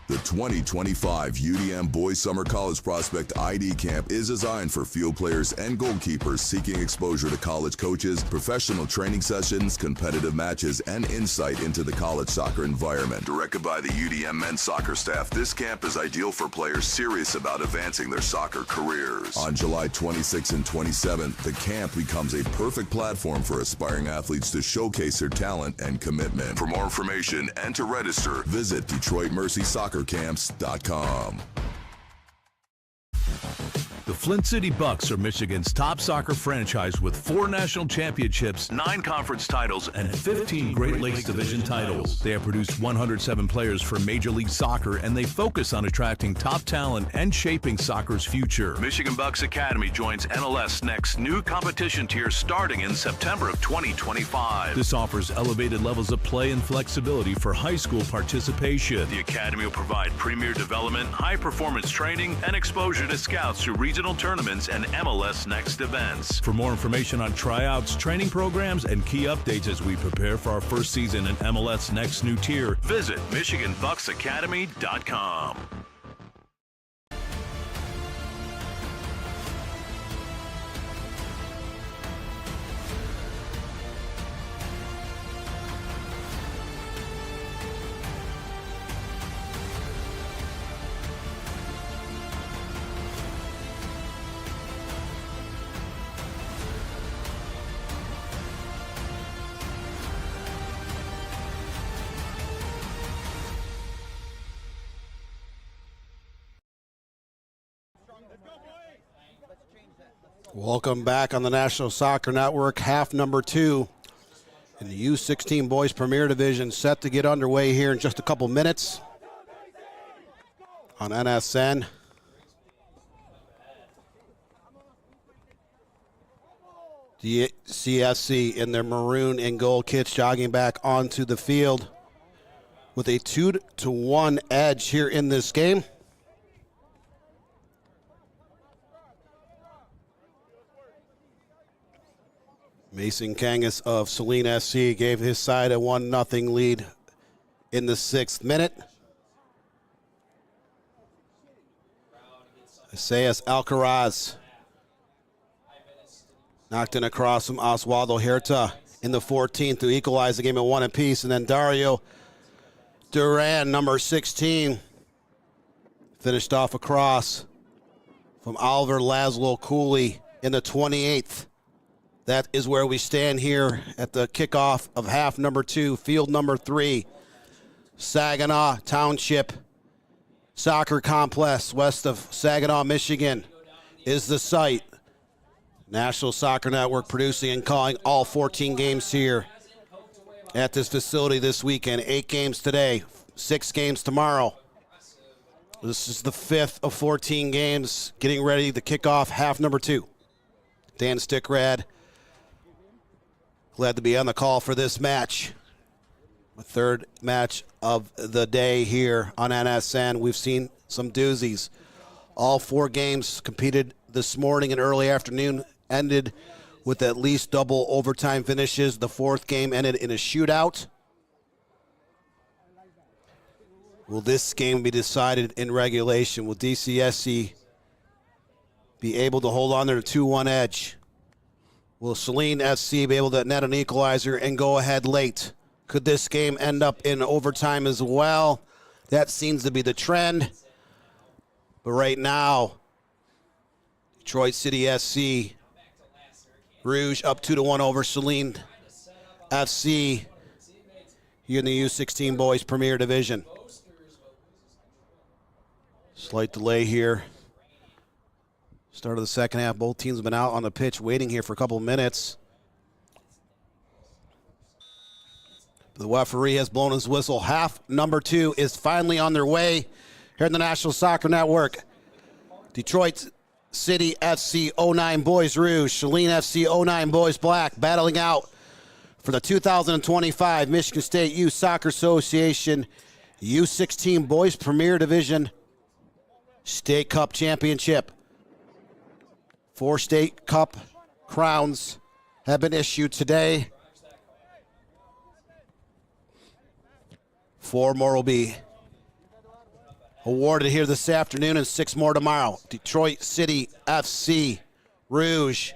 The 2025 UDM Boys Summer College Prospect ID Camp is designed for field players and goalkeepers seeking exposure to college coaches, professional training sessions, competitive matches, and insight into the college soccer environment. Directed by the UDM men's soccer staff, this camp is ideal for players serious about advancing their soccer careers. On July 26th and 27th, the camp becomes a perfect platform for aspiring athletes to showcase their talent and commitment. For more information and to register, visit DetroitMercySoccerCamps.com. The Flint City Bucks are Michigan's top soccer franchise with 4 national championships, 9 conference titles, and 15 Great Lakes Division titles. They have produced 107 players for Major League Soccer, and they focus on attracting top talent and shaping soccer's future. Michigan Bucks Academy joins NLS Next new competition tier starting in September of 2025. This offers elevated levels of play and flexibility for high school participation. The Academy will provide premier development, high-performance training, and exposure to scouts through regional national tournaments and MLS Next events. For more information on tryouts, training programs, and key updates as we prepare for our first season in MLS Next new tier, visit MichiganBucksAcademy.com. Welcome back on the National Soccer Network. Half number 2 in the U16 Boys Premier Division set to get underway here in just a couple minutes on NSN. DCFC in their maroon and gold kits jogging back onto the field with a 2-1 edge here in this game. Mason Kangas of Saline FC gave his side a 1-0 lead in the 6th minute. Isaias Alcaraz knocked in across from Oswaldo Herta in the 14th to equalize the game at 1 apiece. And then Dario Duran, number 16, finished off across from Oliver Laszlo Cooley in the 28th. That is where we stand here at the kickoff of half number 2, field number 3. Saginaw Township Soccer Complex west of Saginaw, Michigan is the site. National Soccer Network producing and calling all 14 games here at this facility this weekend. 8 games today, 6 games tomorrow. This is the 5th of 14 games, getting ready to kick off half number 2. Dan Stickrad, glad to be on the call for this match. The 3rd match of the day here on NSN. We've seen some doozies. All 4 games competed this morning and early afternoon ended with at least double overtime finishes. The 4th game ended in a shootout. Will this game be decided in regulation? Will DCSC be able to hold on to the 2-1 edge? Will Saline FC be able to net an equalizer and go ahead late? Could this game end up in overtime as well? That seems to be the trend. But right now, Detroit City SC, Rouge up 2-1 over Saline FC here in the U16 Boys Premier Division. Slight delay here. Start of the second half, both teams have been out on the pitch waiting here for a couple of minutes. The referee has blown his whistle. Half number 2 is finally on their way here in the National Soccer Network. Detroit City FC 09 Boys Rouge, Saline FC 09 Boys Black battling out for the 2025 Michigan State Youth Soccer Association U16 Boys Premier Division State Cup Championship. 4 State Cup crowns have been issued today. 4 more will be awarded here this afternoon and 6 more tomorrow. Detroit City FC Rouge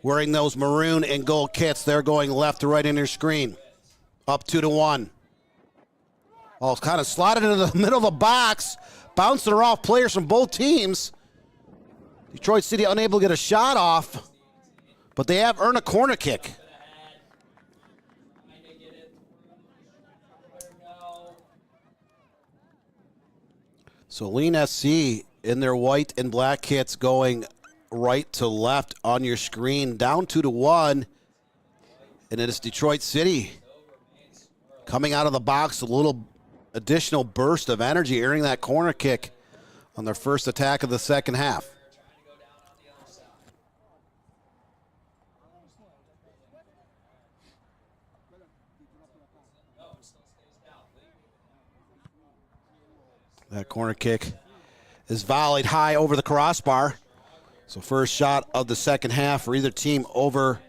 wearing those maroon and gold kits. They're going left to right in your screen. Up 2-1. Oh, it's kind of slotted into the middle of the box. Bouncing off players from both teams. Detroit City unable to get a shot off, but they have earned a corner kick. Saline SC in their white and black kits going right to left on your screen, down 2-1. And it is Detroit City coming out of the box, a little additional burst of energy, earning that corner kick on their first attack of the second half. That corner kick is volleyed high over the crossbar. So first shot of the second half for either team over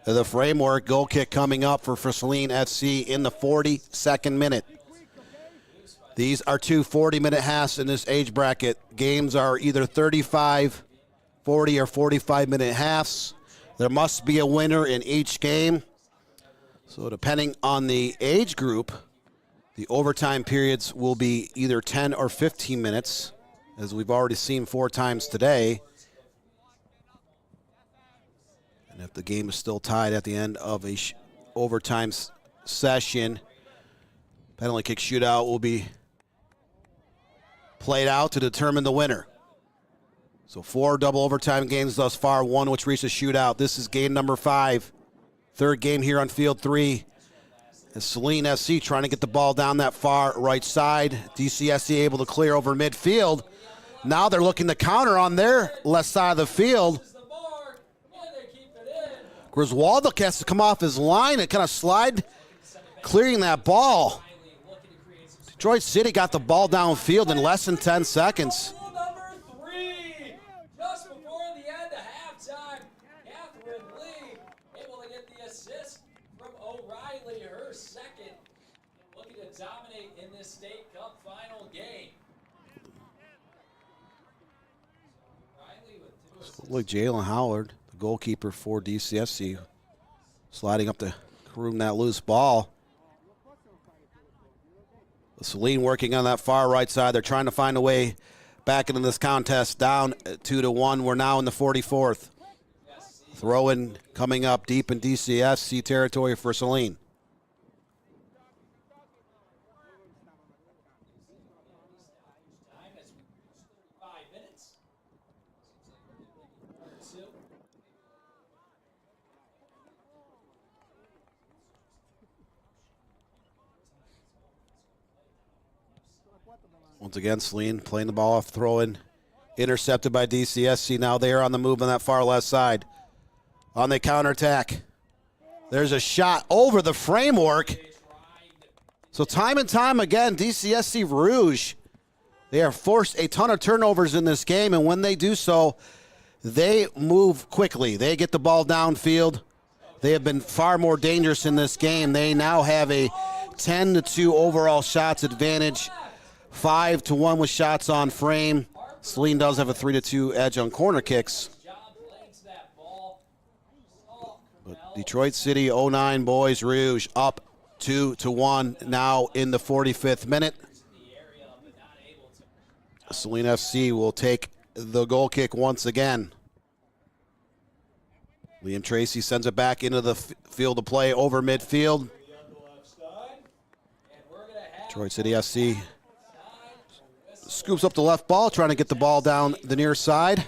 the framework. Goal kick coming up for Saline FC in the 42nd minute. These are two 40-minute halves in this age bracket. Games are either 35, 40, or 45-minute halves. There must be a winner in each game. So depending on the age group, the overtime periods will be either 10 or 15 minutes, as we've already seen 4 times today. And if the game is still tied at the end of a overtime session, penalty kick shootout will be played out to determine the winner. So 4 double overtime games thus far, 1 which reached a shootout. This is game number 5, third game here on field 3. And Saline FC trying to get the ball down that far right side. DCFC able to clear over midfield. Now they're looking to counter on their left side of the field. Griswaldo has to come off his line and kind of slide, clearing that ball. Detroit City got the ball downfield in less than 10 seconds. Goal number 3, just before the end of halftime. Catherine Lee able to get the assist from O'Reilly, her second, looking to dominate in this state cup final game. O'Reilly with 2 assists. Look, Jalen Howard, the goalkeeper for DCFC, sliding up to groom that loose ball. Saline working on that far right side. They're trying to find a way back into this contest, down 2-1. We're now in the 44th. Throw-in coming up deep in DCFC territory for Saline. Once again, Saline playing the ball off, throw-in, intercepted by DCFC. Now they are on the move on that far left side. On the counterattack. There's a shot over the framework. So time and time again, DCFC Rouge, they are forced a ton of turnovers in this game, and when they do so, they move quickly. They get the ball downfield. They have been far more dangerous in this game. They now have a 10-2 overall shots advantage. 5-1 with shots on frame. Saline does have a 3-2 edge on corner kicks. But Detroit City 09 Boys Rouge up 2-1 now in the 45th minute. Saline FC will take the goal kick once again. Liam Tracy sends it back into the field of play over midfield. Detroit City FC scoops up the left ball, trying to get the ball down the near side.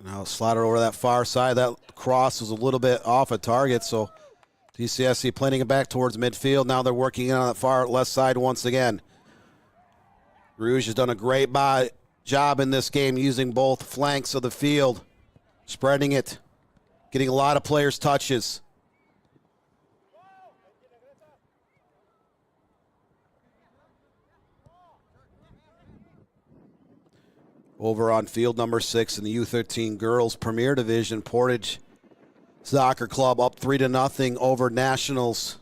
Now slide it over that far side. That cross was a little bit off a target, so DCFC playing it back towards midfield. Now they're working in on that far left side once again. Rouge has done a great job in this game using both flanks of the field, spreading it, getting a lot of players' touches. Over on field number 6 in the U16 Girls Premier Division, Portage Soccer Club up 3-0 over Nationals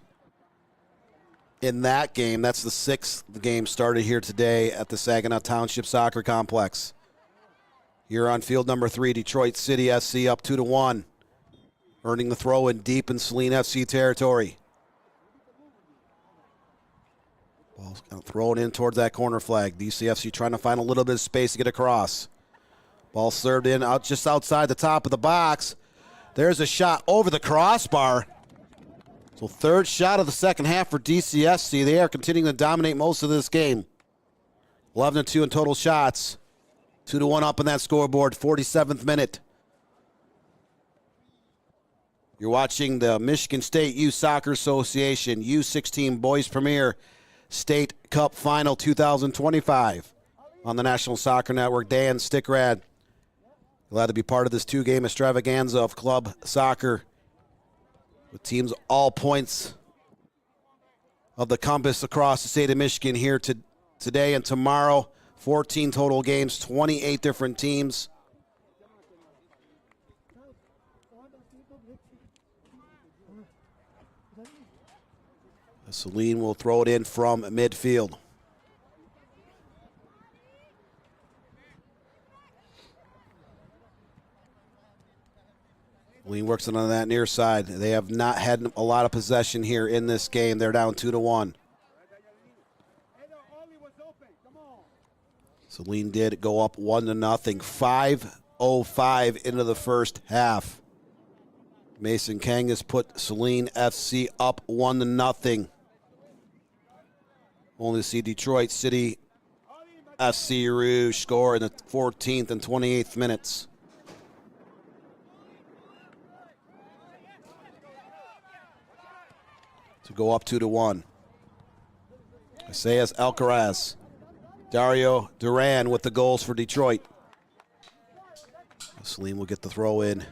in that game. That's the 6th game started here today at the Saginaw Township Soccer Complex. Here on field number 3, Detroit City SC up 2-1, earning the throw in deep in Saline FC territory. Ball's kind of thrown in towards that corner flag. DCFC trying to find a little bit of space to get across. Ball served in out just outside the top of the box. There's a shot over the crossbar. So third shot of the second half for DCFC. They are continuing to dominate most of this game. 11-2 in total shots. 2-1 up on that scoreboard, 47th minute. You're watching the Michigan State Youth Soccer Association U16 Boys Premier State Cup Final 2025 on the National Soccer Network. Dan Stickrad, glad to be part of this 2-game extravaganza of club soccer with teams all points of the compass across the state of Michigan here today and tomorrow. 14 total games, 28 different teams. Saline will throw it in from midfield. Saline works it on that near side. They have not had a lot of possession here in this game. They're down 2-1. Saline did go up 1-0. 5:05 into the first half. Mason Kangas put Saline FC up 1-0. Only to see Detroit City FC Rouge score in the 14th and 28th minutes. To go up 2-1. Isaias Alcaraz. Dario Duran with the goals for Detroit. Saline will get the throw in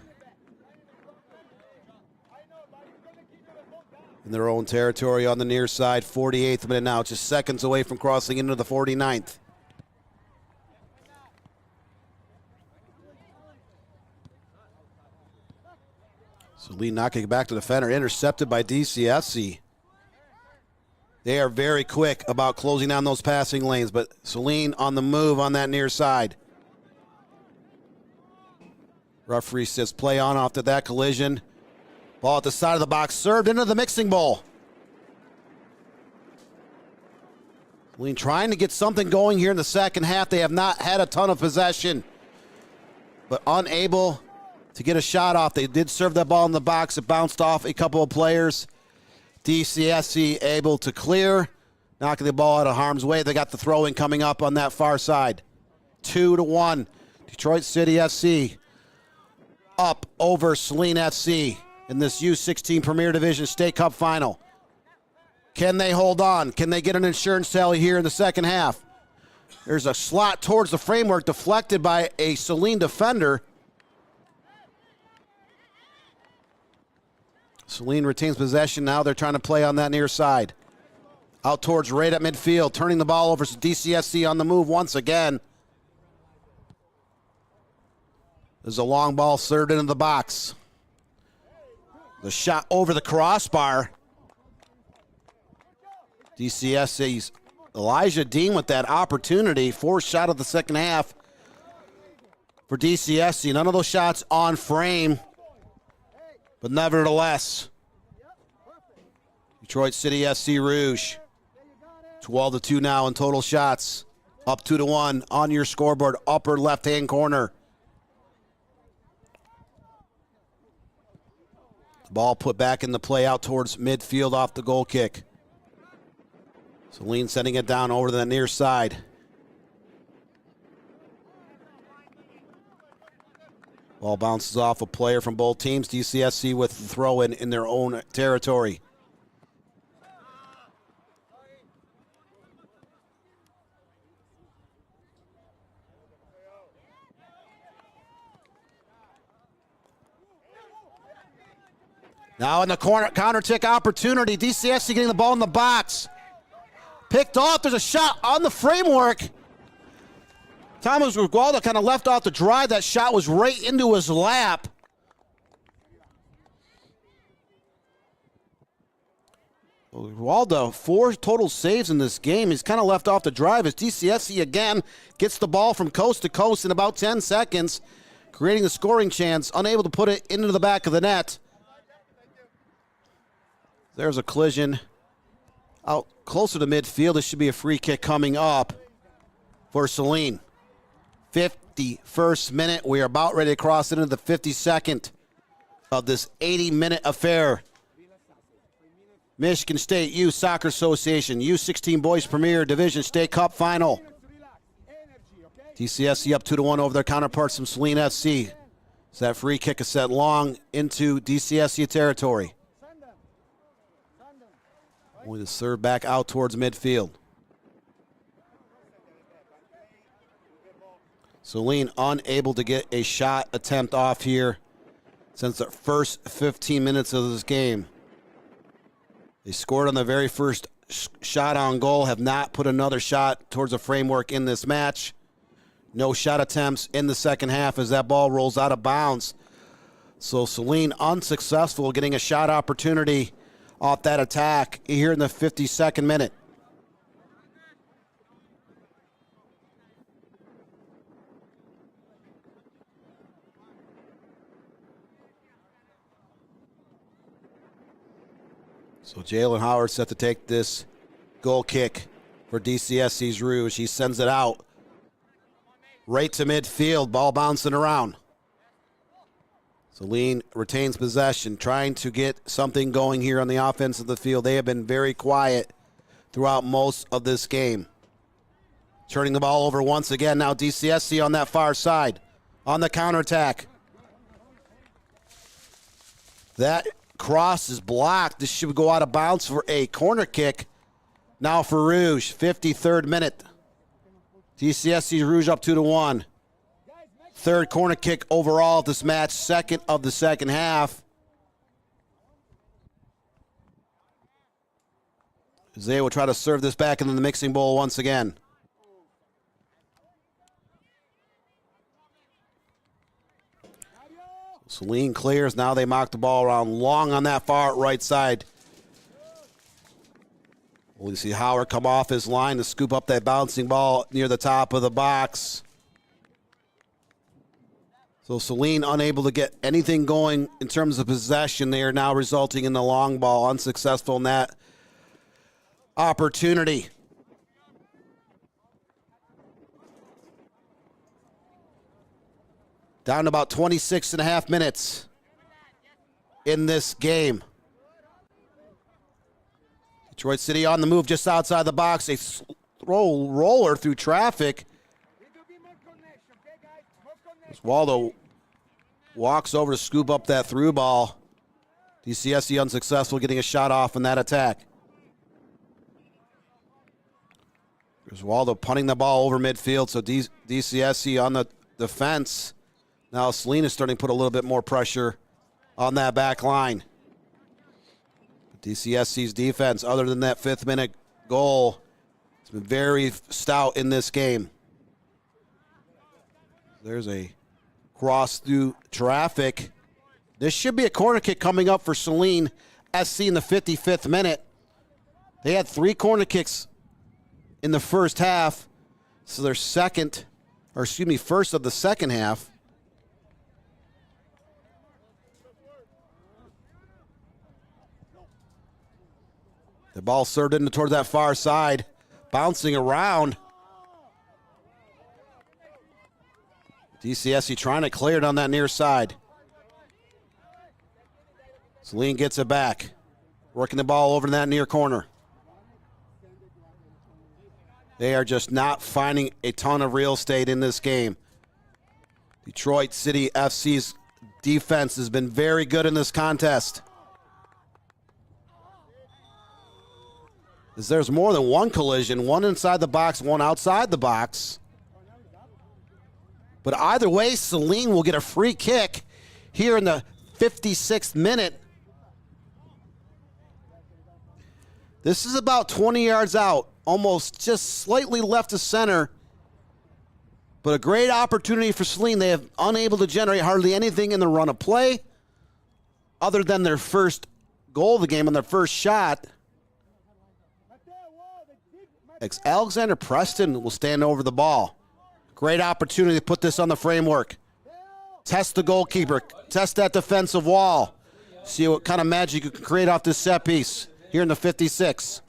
their own territory on the near side. 48th minute now, just seconds away from crossing into the 49th. Saline knocking it back to the defender, intercepted by DCFC. They are very quick about closing down those passing lanes, but Saline on the move on that near side. Referee says play on after that collision. Ball at the side of the box, served into the mixing bowl. Saline trying to get something going here in the second half. They have not had a ton of possession, but unable to get a shot off. They did serve that ball in the box. It bounced off a couple of players. DCFC able to clear, knocking the ball out of harm's way. They got the throw-in coming up on that far side. 2-1. Detroit City FC up over Saline FC in this U16 Premier Division State Cup final. Can they hold on? Can they get an insurance tally here in the second half? There's a slot towards the framework deflected by a Saline defender. Saline retains possession now. They're trying to play on that near side. Out towards right at midfield, turning the ball over to DCFC on the move once again. There's a long ball served into the box. The shot over the crossbar. DCFC's Elijah Dean with that opportunity. Fourth shot of the second half for DCFC. None of those shots on frame. But nevertheless, Detroit City FC Rouge, 12-2 now in total shots. Up 2-1 on your scoreboard, upper left-hand corner. The ball put back in the play out towards midfield off the goal kick. Saline sending it down over to the near side. Ball bounces off a player from both teams. DCFC with the throw-in in their own territory. Now in the corner, counter-tick opportunity. DCFC getting the ball in the box. Picked off. There's a shot on the framework. Thomas Gualda kind of left off the drive. That shot was right into his lap. Gualda, 4 total saves in this game. He's kind of left off the drive as DCFC again gets the ball from coast to coast in about 10 seconds, creating a scoring chance, unable to put it into the back of the net. There's a collision out closer to midfield. This should be a free kick coming up for Saline. 51st minute. We are about ready to cross into the 52nd of this 80-minute affair. Michigan State Youth Soccer Association U16 Boys Premier Division State Cup Final. DCFC up 2-1 over their counterparts from Saline FC. So that free kick is set long into DCFC territory. Only to serve back out towards midfield. Saline unable to get a shot attempt off here since the first 15 minutes of this game. They scored on the very first shot on goal, have not put another shot towards the framework in this match. No shot attempts in the second half as that ball rolls out of bounds. So Saline unsuccessful getting a shot opportunity off that attack here in the 52nd minute. So Jalen Howard set to take this goal kick for DCFC's Rouge. He sends it out right to midfield, ball bouncing around. Saline retains possession, trying to get something going here on the offense of the field. They have been very quiet throughout most of this game. Turning the ball over once again. Now DCFC on that far side on the counterattack. That cross is blocked. This should go out of bounds for a corner kick. Now for Rouge, 53rd minute. DCFC Rouge up 2-1. Third corner kick overall of this match, second of the second half. They will try to serve this back into the mixing bowl once again. Saline clears. Now they mock the ball around long on that far right side. We see Howard come off his line to scoop up that bouncing ball near the top of the box. So Saline unable to get anything going in terms of possession. They are now resulting in the long ball, unsuccessful in that opportunity. Down to about 26 and a half minutes in this game. Detroit City on the move just outside the box. A roller through traffic. As Waldo walks over to scoop up that through ball. DCFC unsuccessful getting a shot off in that attack. There's Waldo punting the ball over midfield, so DCFC on the defense. Now Saline is starting to put a little bit more pressure on that back line. DCFC's defense, other than that 5th minute goal, has been very stout in this game. There's a cross through traffic. This should be a corner kick coming up for Saline SC in the 55th minute. They had 3 corner kicks in the first half, so their first of the second half. The ball served in toward that far side, bouncing around. DCFC trying to clear it on that near side. Saline gets it back, working the ball over to that near corner. They are just not finding a ton of real estate in this game. Detroit City FC's defense has been very good in this contest. There's more than one collision, one inside the box, one outside the box. But either way, Saline will get a free kick here in the 56th minute. This is about 20 yards out, almost just slightly left of center. But a great opportunity for Saline. They have unable to generate hardly anything in the run of play other than their first goal of the game on their first shot. Alexander Preston will stand over the ball. Great opportunity to put this on the framework. Test the goalkeeper. Test that defensive wall. See what kind of magic you can create off this set piece here in the 56.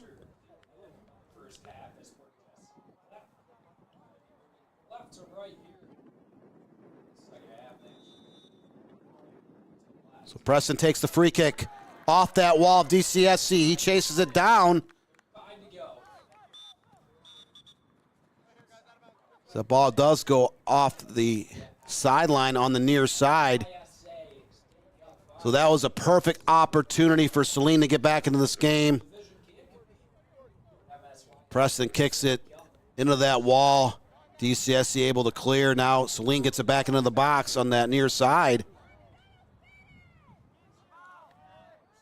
So Preston takes the free kick off that wall of DCFC. He chases it down. The ball does go off the sideline on the near side. So that was a perfect opportunity for Saline to get back into this game. Preston kicks it into that wall. DCFC able to clear. Now Saline gets it back into the box on that near side.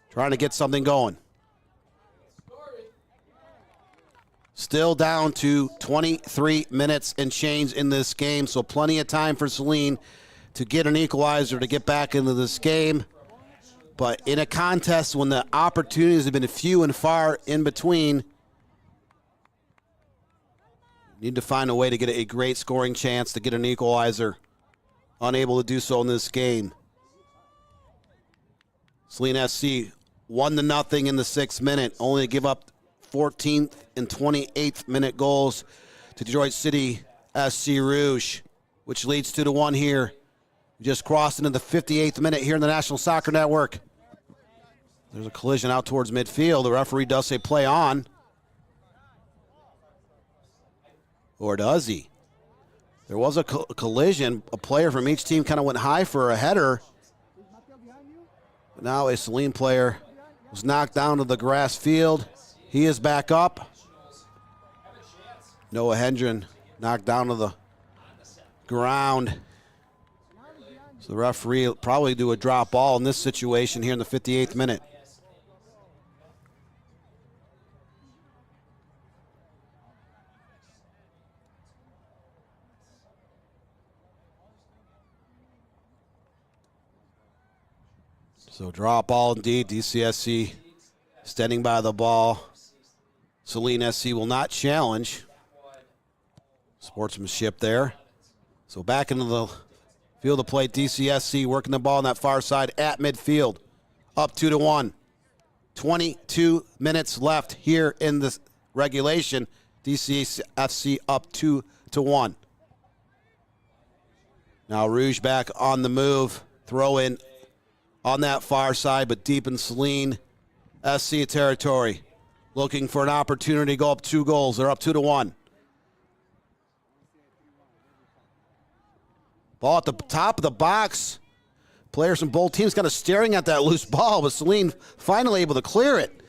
Trying to get something going. Still down to 23 minutes and change in this game, so plenty of time for Saline to get an equalizer to get back into this game. But in a contest when the opportunities have been few and far in between, need to find a way to get a great scoring chance to get an equalizer. Unable to do so in this game. Saline FC 1-0 in the 6th minute, only to give up 14th and 28th minute goals to Detroit City SC Rouge, which leads 2-1 here. Just crossed into the 58th minute here in the National Soccer Network. There's a collision out towards midfield. The referee does say play on. Or does he? There was a collision. A player from each team kind of went high for a header. But now a Saline player was knocked down to the grass field. He is back up. Noah Hendren knocked down to the ground. So the referee will probably do a drop ball in this situation here in the 58th minute. So drop ball indeed. DCFC standing by the ball. Saline SC will not challenge. Sportsmanship there. So back into the field of play. DCFC working the ball on that far side at midfield. Up 2-1. 22 minutes left here in the regulation. DCFC up 2-1. Now Rouge back on the move. Throw in on that far side, but deep in Saline SC territory. Looking for an opportunity to go up 2 goals. They're up 2-1. Ball at the top of the box. Players from both teams kind of staring at that loose ball, but Saline finally able to clear it.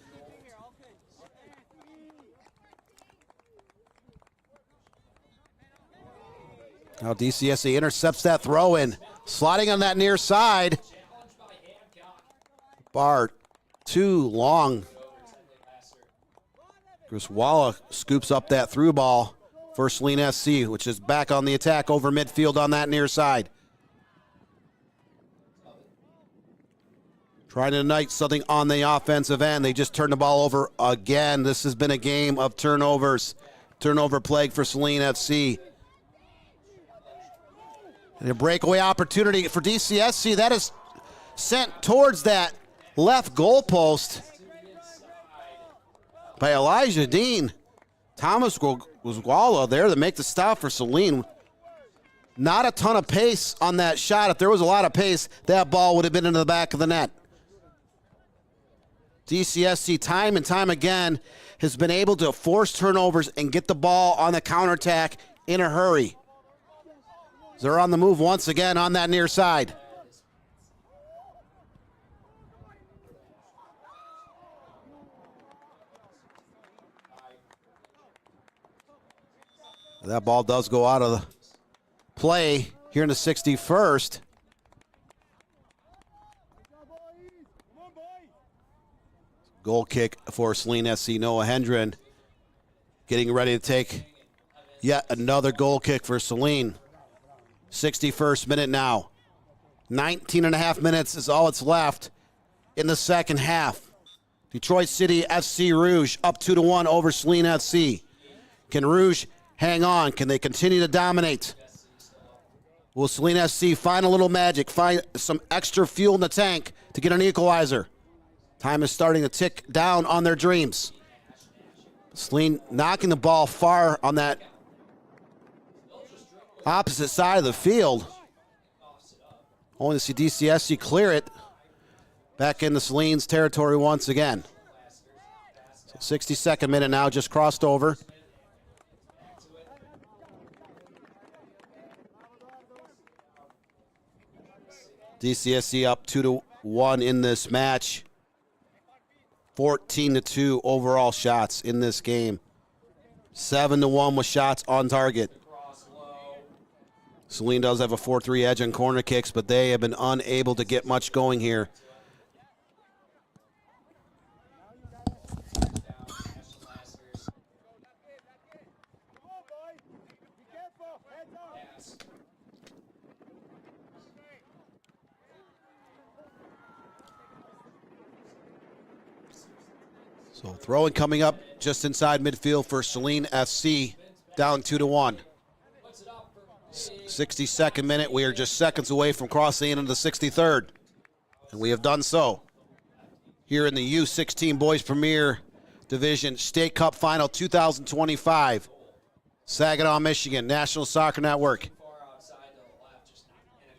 Now DCFC intercepts that throw in. Sliding on that near side. Bar too long. Chris Walla scoops up that through ball for Saline SC, which is back on the attack over midfield on that near side. Trying to ignite something on the offensive end. They just turned the ball over again. This has been a game of turnovers. Turnover plague for Saline FC. And a breakaway opportunity for DCFC. That is sent towards that left goalpost by Elijah Dean. Thomas Gwala there to make the stop for Saline. Not a ton of pace on that shot. If there was a lot of pace, that ball would have been into the back of the net. DCFC time and time again has been able to force turnovers and get the ball on the counterattack in a hurry. They're on the move once again on that near side. That ball does go out of the play here in the 61st. Goal kick for Saline SC. Noah Hendren getting ready to take yet another goal kick for Saline. 61st minute now. 19 and a half minutes is all that's left in the second half. Detroit City FC Rouge up 2-1 over Saline FC. Can Rouge hang on? Can they continue to dominate? Will Saline SC find a little magic, find some extra fuel in the tank to get an equalizer? Time is starting to tick down on their dreams. Saline knocking the ball far on that opposite side of the field. Only to see DCFC clear it back into Saline's territory once again. So 62nd minute now, just crossed over. DCFC up 2-1 in this match. 14-2 overall shots in this game. 7-1 with shots on target. Saline does have a 4-3 edge on corner kicks, but they have been unable to get much going here. So throwing coming up just inside midfield for Saline FC, down 2-1. 62nd minute, we are just seconds away from crossing into the 63rd. And we have done so. Here in the U16 Boys Premier Division State Cup Final 2025. Saginaw, Michigan, National Soccer Network.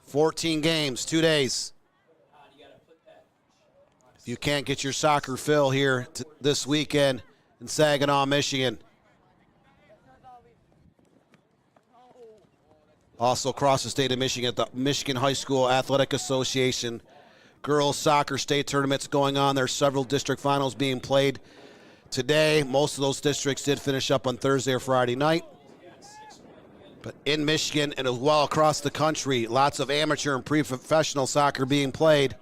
14 games, 2 days. If you can't get your soccer fill here this weekend in Saginaw, Michigan. Also across the state of Michigan at the Michigan High School Athletic Association girls soccer state tournaments going on. There's several district finals being played today. Most of those districts did finish up on Thursday or Friday night. But in Michigan and as well across the country, lots of amateur and pre-professional soccer being played,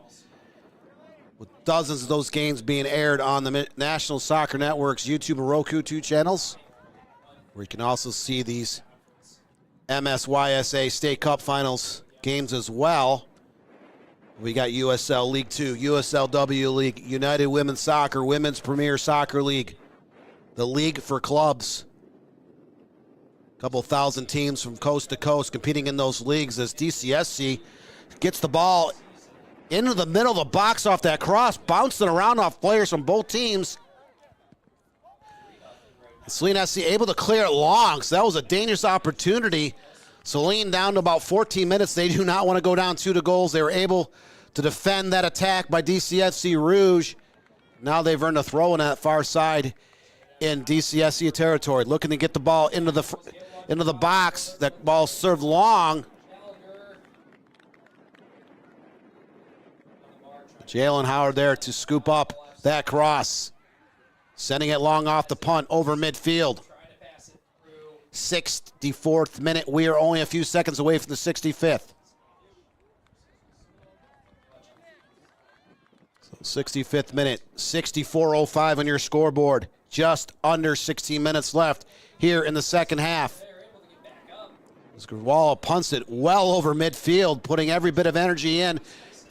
with dozens of those games being aired on the National Soccer Network's YouTube and Roku 2 channels, where you can also see these MSYSA State Cup Finals games as well. We got USL League 2, USLW League, United Women's Soccer, Women's Premier Soccer League, the League for Clubs. A couple thousand teams from coast to coast competing in those leagues as DCSC gets the ball into the middle of the box off that cross, bouncing around off players from both teams. Saline FC able to clear it long, so that was a dangerous opportunity. Saline down to about 14 minutes. They do not want to go down 2-0. They were able to defend that attack by DCFC Rouge. Now they've earned a throw on that far side in DCFC territory, looking to get the ball into the box. That ball served long. Jalen Howard there to scoop up that cross. Sending it long off the punt over midfield. 64th minute. We are only a few seconds away from the 65th. So 65th minute, 64:05 on your scoreboard. Just under 16 minutes left here in the second half. Gurwala punts it well over midfield, putting every bit of energy in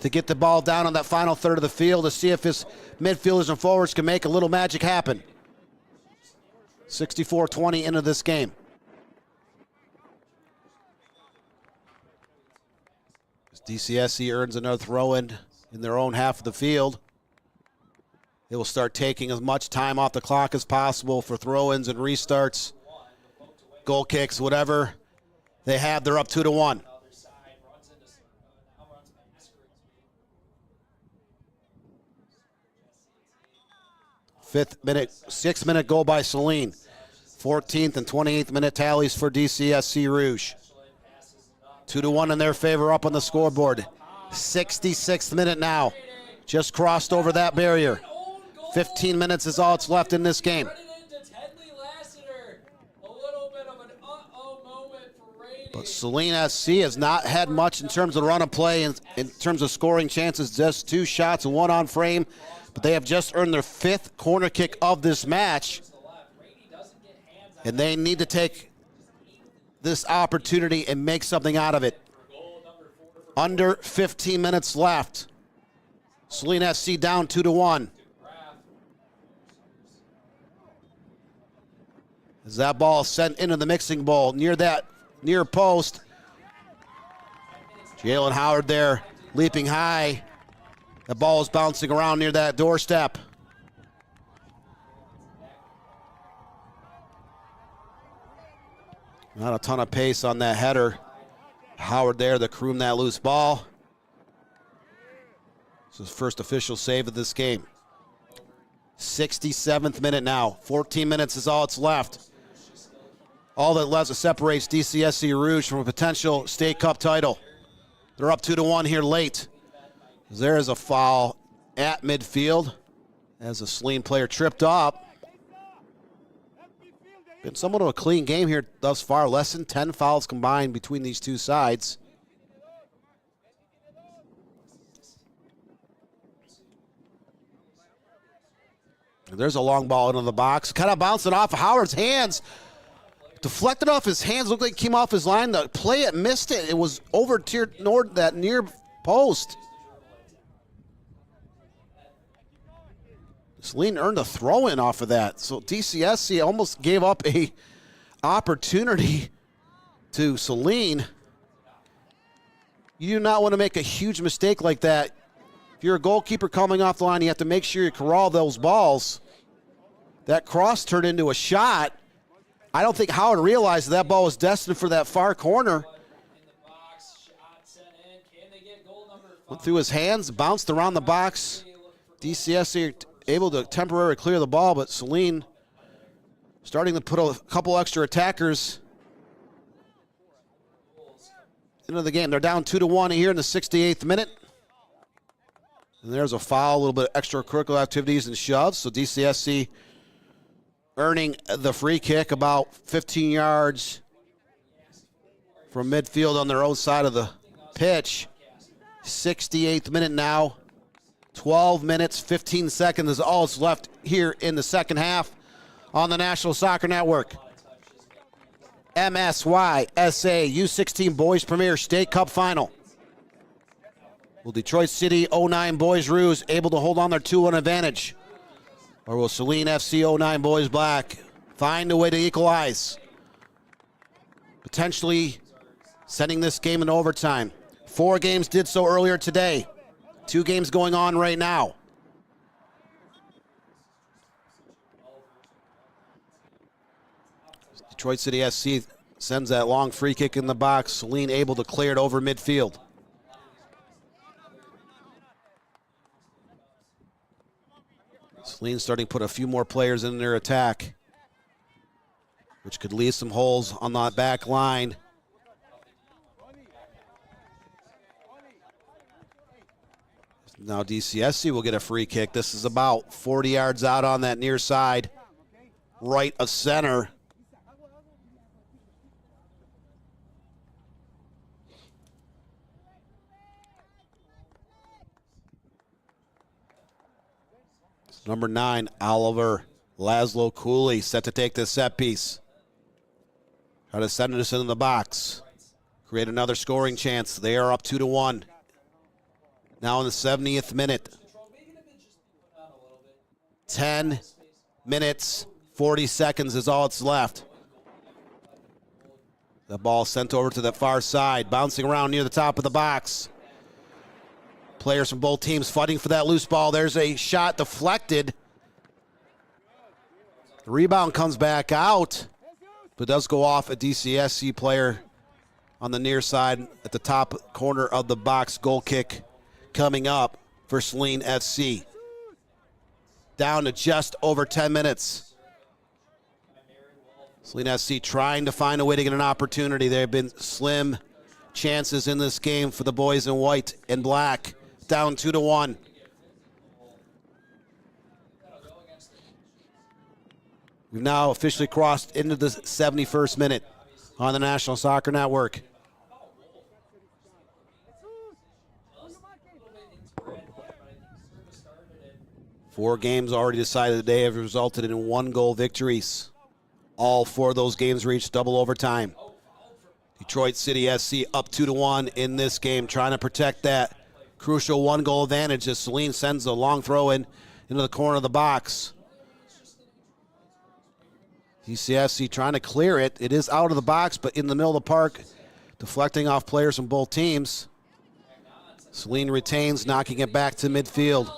to get the ball down on that final third of the field to see if his midfielders and forwards can make a little magic happen. 64-20 into this game. DCSC earns another throw-in their own half of the field. They will start taking as much time off the clock as possible for throw-ins and restarts, goal kicks, whatever they have. They're up 2-1. Fifth minute, 6-minute goal by Saline. 14th and 28th minute tallies for DCSC Rouge. 2-1 in their favor up on the scoreboard. 66th minute now. Just crossed over that barrier. 15 minutes is all that's left in this game. But Saline FC has not had much in terms of run of play, in terms of scoring chances, just 2 shots and 1 on frame. But they have just earned their 5th corner kick of this match. And they need to take this opportunity and make something out of it. Under 15 minutes left. Saline FC down 2-1. As that ball is sent into the mixing bowl near post. Jalen Howard there leaping high. The ball is bouncing around near that doorstep. Not a ton of pace on that header. Howard there to croom that loose ball. This is his first official save of this game. 67th minute now. 14 minutes is all that's left. All that left separates DCSC Rouge from a potential state cup title. They're up 2-1 here late. There is a foul at midfield as a Saline player tripped up. Been somewhat of a clean game here thus far. Less than 10 fouls combined between these two sides. There's a long ball into the box. Kind of bouncing off Howard's hands. Deflected off his hands. Looked like it came off his line. The play, it missed it. It was over toward that near post. Saline earned a throw-in off of that. So DCSC almost gave up a opportunity to Saline. You do not want to make a huge mistake like that. If you're a goalkeeper coming off the line, you have to make sure you corral those balls. That cross turned into a shot. I don't think Howard realized that ball was destined for that far corner. Went through his hands, bounced around the box. DCSC able to temporarily clear the ball, but Saline starting to put a couple extra attackers into the game. They're down 2-1 here in the 68th minute. And there's a foul, a little bit of extracurricular activities and shoves. So DCSC earning the free kick about 15 yards from midfield on their own side of the pitch. 68th minute now. 12 minutes, 15 seconds is all that's left here in the second half on the National Soccer Network. MSYSA U16 Boys Premier State Cup Final. Will Detroit City 09 Boys Roos able to hold on their 2-1 advantage? Or will Saline FC 09 Boys Black find a way to equalize? Potentially sending this game in overtime. 4 games did so earlier today. 2 games going on right now. Detroit City SC sends that long free kick in the box. Saline able to clear it over midfield. Saline starting to put a few more players in their attack, which could leave some holes on that back line. Now DCSC will get a free kick. This is about 40 yards out on that near side, right of center. Number 9, Oliver Laszlo Cooley, set to take this set piece. Try to send this into the box. Create another scoring chance. They are up 2-1. Now in the 70th minute. 10 minutes, 40 seconds is all that's left. The ball sent over to the far side, bouncing around near the top of the box. Players from both teams fighting for that loose ball. There's a shot deflected. The rebound comes back out, but does go off a DCSC player on the near side at the top corner of the box. Goal kick coming up for Saline FC. Down to just over 10 minutes. Saline FC trying to find a way to get an opportunity. There have been slim chances in this game for the boys in white and black. Down 2-1. We've now officially crossed into the 71st minute on the National Soccer Network. Four games already decided today have resulted in 1-goal victories. All 4 of those games reached double overtime. Detroit City SC up 2-1 in this game, trying to protect that crucial 1-goal advantage as Saline sends a long throw into the corner of the box. DCFC trying to clear it. It is out of the box, but in the middle of the park, deflecting off players from both teams. Saline retains, knocking it back to midfield.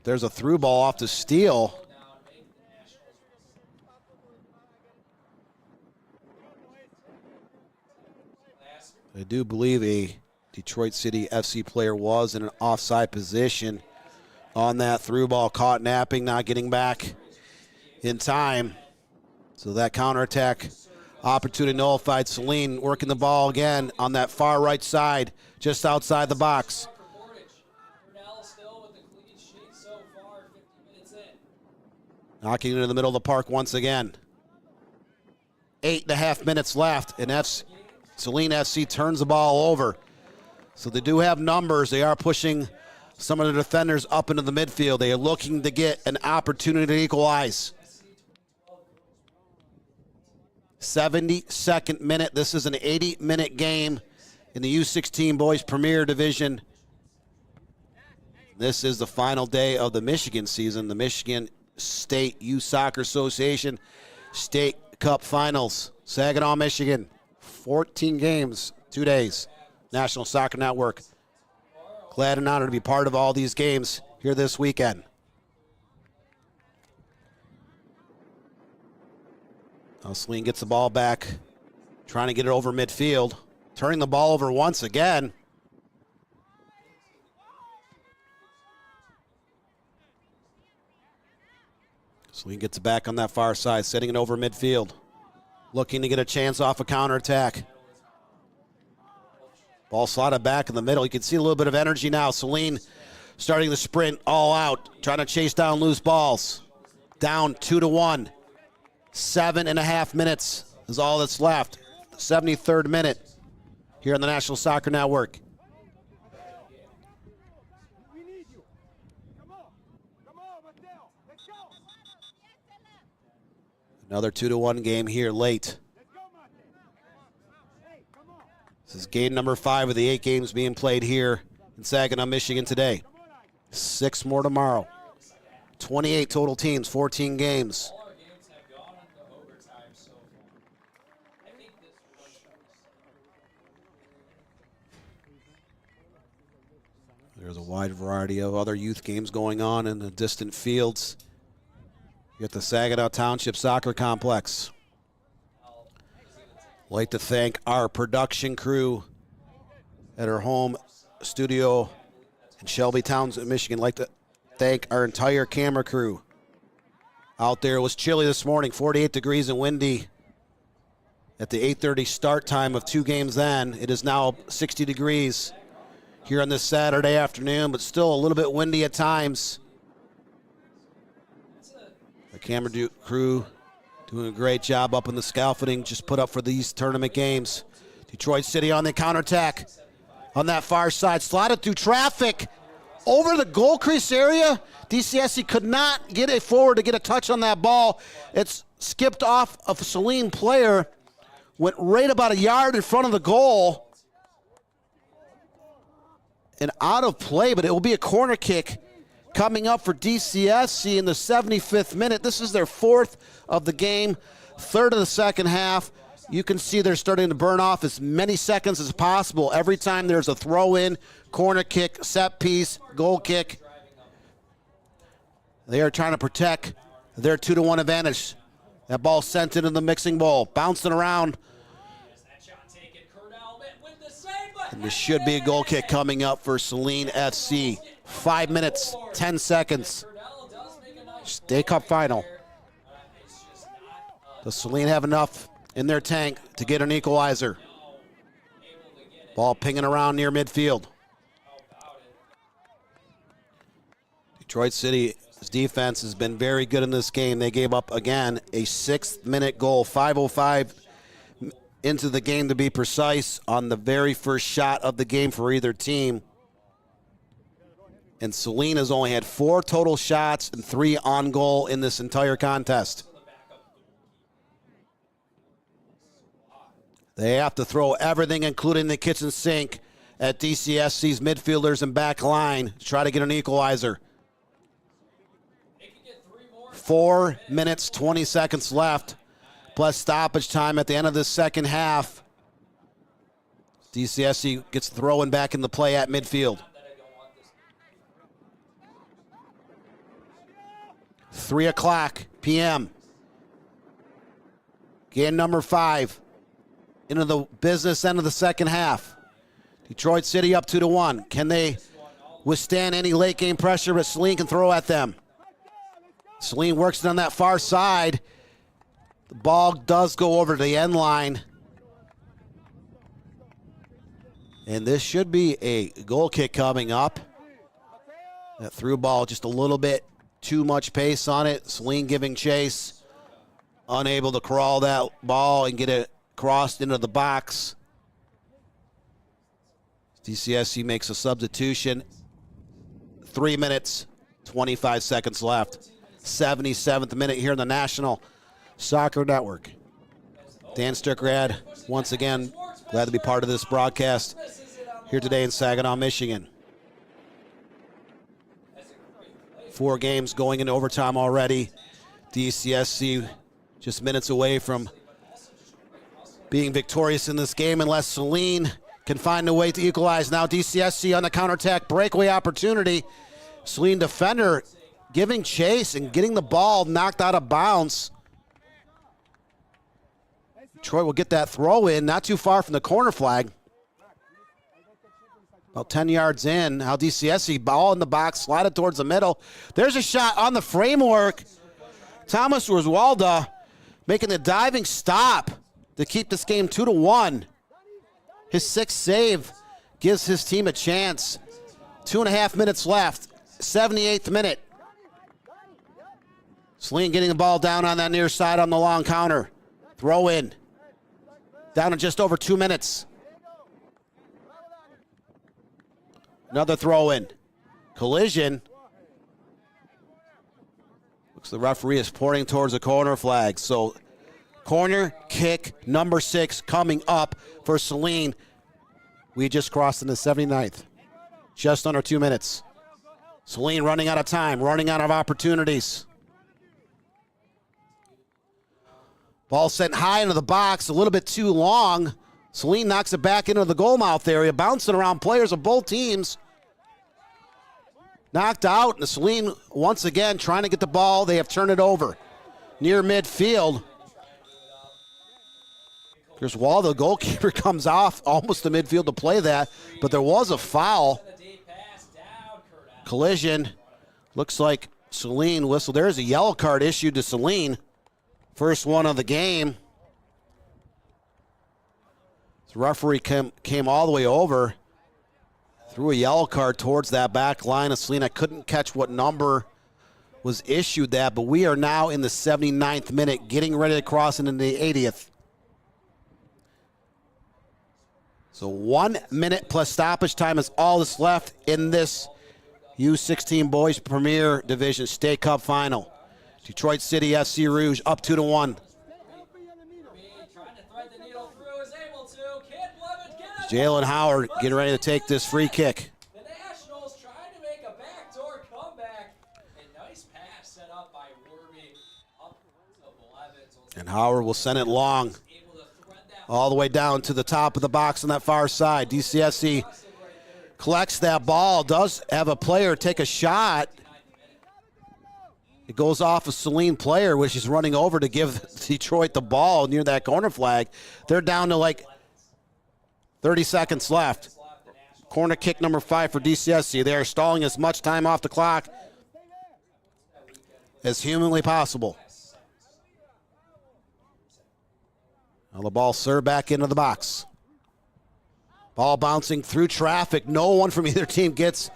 There's a through ball off to Steele. I do believe a Detroit City FC player was in an offside position on that through ball, caught napping, not getting back in time. So that counterattack opportunity nullified. Saline working the ball again on that far right side, just outside the box. Knocking into the middle of the park once again. 8.5 minutes left, and Saline FC turns the ball over. So they do have numbers. They are pushing some of the defenders up into the midfield. They are looking to get an opportunity to equalize. 72nd minute. This is an 80-minute game in the U16 Boys Premier Division. This is the final day of the Michigan season, the Michigan State Youth Soccer Association State Cup Finals. Saginaw, Michigan, 14 games, 2 days. National Soccer Network. Glad and honored to be part of all these games here this weekend. Now Saline gets the ball back, trying to get it over midfield. Turning the ball over once again. Saline gets it back on that far side, setting it over midfield. Looking to get a chance off a counterattack. Ball slotted back in the middle. You can see a little bit of energy now. Saline starting the sprint all out, trying to chase down loose balls. Down 2-1. 7.5 minutes is all that's left. 73rd minute here on the National Soccer Network. Another 2-1 game here late. This is game number 5 of the 8 games being played here in Saginaw, Michigan today. 6 more tomorrow. 28 total teams, 14 games. All our games have gone into overtime so far. I think this one There's a wide variety of other youth games going on in the distant fields. You got the Saginaw Township Soccer Complex. I'd like to thank our production crew at our home studio in Shelby Townsend, Michigan. I'd like to thank our entire camera crew. Out there, it was chilly this morning, 48 degrees and windy. At the 8:30 start time of 2 games then, it is now 60 degrees here on this Saturday afternoon, but still a little bit windy at times. The camera crew doing a great job up in the scaffolding just put up for these tournament games. Detroit City on the counterattack. On that far side, slotted through traffic over the goal crease area. DCFC could not get it forward to get a touch on that ball. It's skipped off of a Saline player, went right about a yard in front of the goal. And out of play, but it will be a corner kick coming up for DCFC in the 75th minute. This is their 4th of the game, 3rd of the second half. You can see they're starting to burn off as many seconds as possible every time there's a throw-in, corner kick, set piece, goal kick. They are trying to protect their 2-1 advantage. That ball sent into the mixing bowl, bouncing around. And there should be a goal kick coming up for Saline FC. 5 minutes, 10 seconds. State Cup final. Does Saline have enough in their tank to get an equalizer? Ball pinging around near midfield. Detroit City's defense has been very good in this game. They gave up, again, a 6th-minute goal, 5:05 into the game to be precise, on the very first shot of the game for either team. And Saline has only had 4 total shots and 3 on goal in this entire contest. They have to throw everything, including the kitchen sink, at DCFC's midfielders and back line to try to get an equalizer. 4 minutes, 20 seconds left, plus stoppage time at the end of this second half. DCFC gets throwing back into play at midfield. 3:00 p.m. Game number 5 into the business end of the second half. Detroit City up 2-1. Can they withstand any late game pressure that Saline can throw at them? Saline works it on that far side. The ball does go over to the end line. And this should be a goal kick coming up. That through ball, just a little bit too much pace on it. Saline giving chase. Unable to crawl that ball and get it crossed into the box. DCFC makes a substitution. 3 minutes, 25 seconds left. 77th minute here in the National Soccer Network. Dan Stickrad once again Glad to be part of this broadcast here today in Saginaw, Michigan. 4 games going into overtime already. DCFC just minutes away from being victorious in this game unless Saline can find a way to equalize. Now DCFC on the counterattack, breakaway opportunity. Saline defender giving chase and getting the ball knocked out of bounds. Detroit will get that throw in, not too far from the corner flag. About 10 yards in. Now DCFC, ball in the box, slide it towards the middle. There's a shot on the framework. Thomas Roswalda making the diving stop to keep this game 2-1. His 6th save gives his team a chance. 2.5 minutes left. 78th minute. Saline getting the ball down on that near side on the long counter. Throw in. Down in just over 2 minutes. Another throw in. Collision. Looks the referee is pointing towards the corner flag. So corner kick number 6 coming up for Saline. We just crossed into 79th. Just under 2 minutes. Saline running out of time, running out of opportunities. Ball sent high into the box, a little bit too long. Saline knocks it back into the goal mouth area, bouncing around players of both teams. Knocked out, and Saline once again trying to get the ball. They have turned it over near midfield. Here's Wall, the goalkeeper comes off almost to midfield to play that, but there was a foul. Collision. Looks like Saline whistled. There's a yellow card issued to Saline. First one of the game. The referee came all the way over. Threw a yellow card towards that back line of Saline. I couldn't catch what number was issued that, but we are now in the 79th minute, getting ready to cross into the 80th. So 1 minute plus stoppage time is all that's left in this U16 Boys Premier Division State Cup Final. Detroit City FC Rouge up 2-1. Jalen Howard getting ready to take this free kick. The Nationals trying to make a backdoor comeback. A nice pass set up by Warby up to Blevins. And Howard will send it long all the way down to the top of the box on that far side. DCFC collects that ball, does have a player take a shot. It goes off a Saline player, which is running over to give Detroit the ball near that corner flag. They're down to like 30 seconds left. Corner kick number 5 for DCFC. They are stalling as much time off the clock as humanly possible. Now the ball served back into the box. Ball bouncing through traffic. No one from either team gets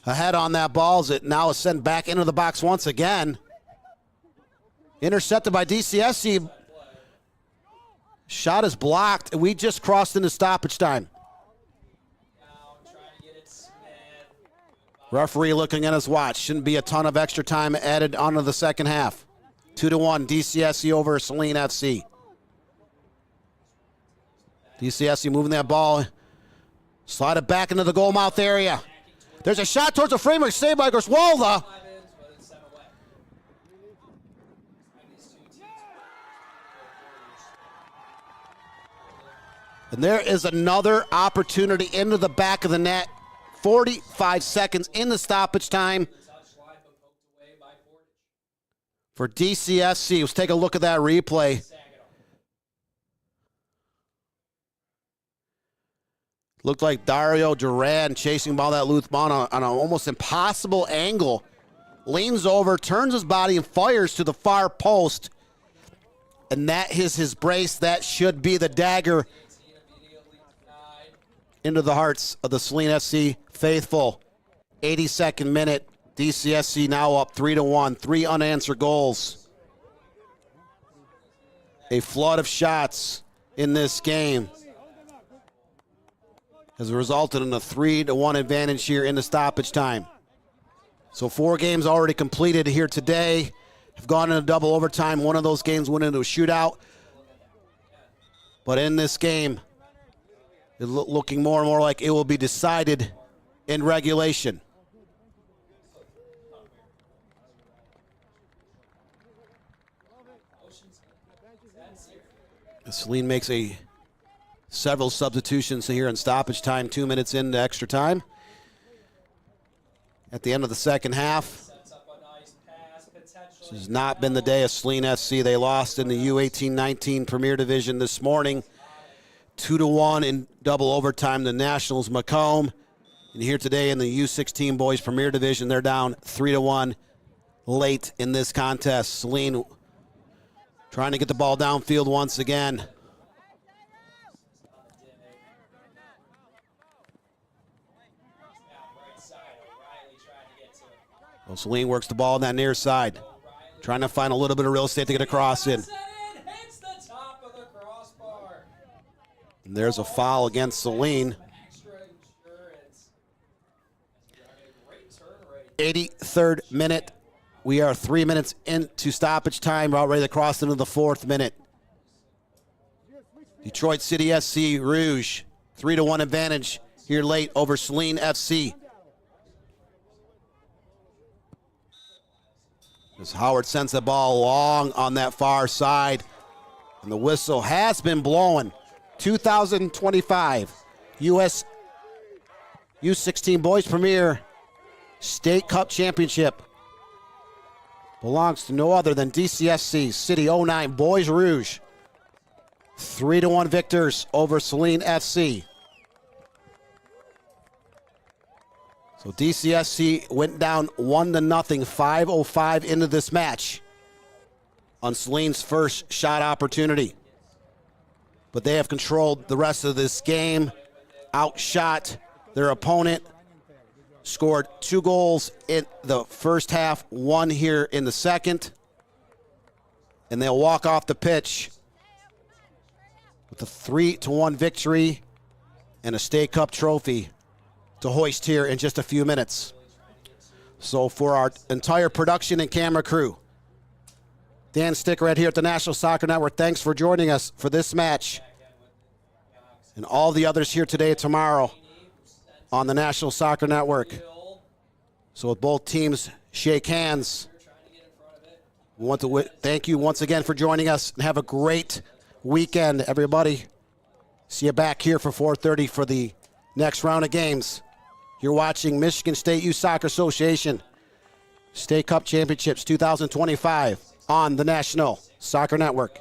ahead on that ball as it now is sent back into the box once again. Intercepted by DCFC. Shot is blocked, and we just crossed into stoppage time. Referee looking at his watch. Shouldn't be a ton of extra time added onto the second half. 2-1, DCFC over Saline FC. DCFC moving that ball. Slide it back into the goal mouth area. There's a shot towards the framework, saved by Gerswalda. And there is another opportunity into the back of the net. 45 seconds in the stoppage time for DCFC. Let's take a look at that replay. Looked like Dario Duran chasing ball that loose ball on an almost impossible angle. Leans over, turns his body, and fires to the far post. And that is his brace. That should be the dagger into the hearts of the Saline FC faithful. 82nd minute. DCFC now up 3-1. 3 unanswered goals. A flood of shots in this game has resulted in a 3-1 advantage here in the stoppage time. So 4 games already completed here today. Have gone into double overtime. One of those games went into a shootout. But in this game, looking more and more like it will be decided in regulation. Saline makes several substitutions here in stoppage time, 2 minutes into extra time. At the end of the second half, this has not been the day of Saline FC. They lost in the U18-19 Premier Division this morning, 2-1 in double overtime to Nationals Macomb. And here today in the U16 Boys Premier Division, they're down 3-1 late in this contest. Saline trying to get the ball downfield once again. Well, Saline works the ball on that near side, trying to find a little bit of real estate to get across in. And there's a foul against Saline. 83rd minute. We are 3 minutes into stoppage time. We're about ready to cross into the 4th minute. Detroit City SC Rouge, 3-1 advantage here late over Saline FC. As Howard sends the ball long on that far side. And the whistle has been blown. 2025 U.S. U16 Boys Premier State Cup Championship belongs to no other than DCFC City 09 Boys Rouge. 3-1 victors over Saline FC. So DCFC went down 1-0, 5:05 into this match on Saline's first shot opportunity. But they have controlled the rest of this game, outshot their opponent, scored 2 goals in the first half, 1 here in the second, and they'll walk off the pitch with a 3-1 victory and a State Cup trophy to hoist here in just a few minutes. So for our entire production and camera crew, Dan Stickerhead here at the National Soccer Network, thanks for joining us for this match. And all the others here today and tomorrow on the National Soccer Network. So with both teams shake hands, we want to thank you once again for joining us, and have a great weekend, everybody. See you back here for 4:30 for the next round of games. You're watching Michigan State Youth Soccer Association State Cup Championships 2025 on the National Soccer Network.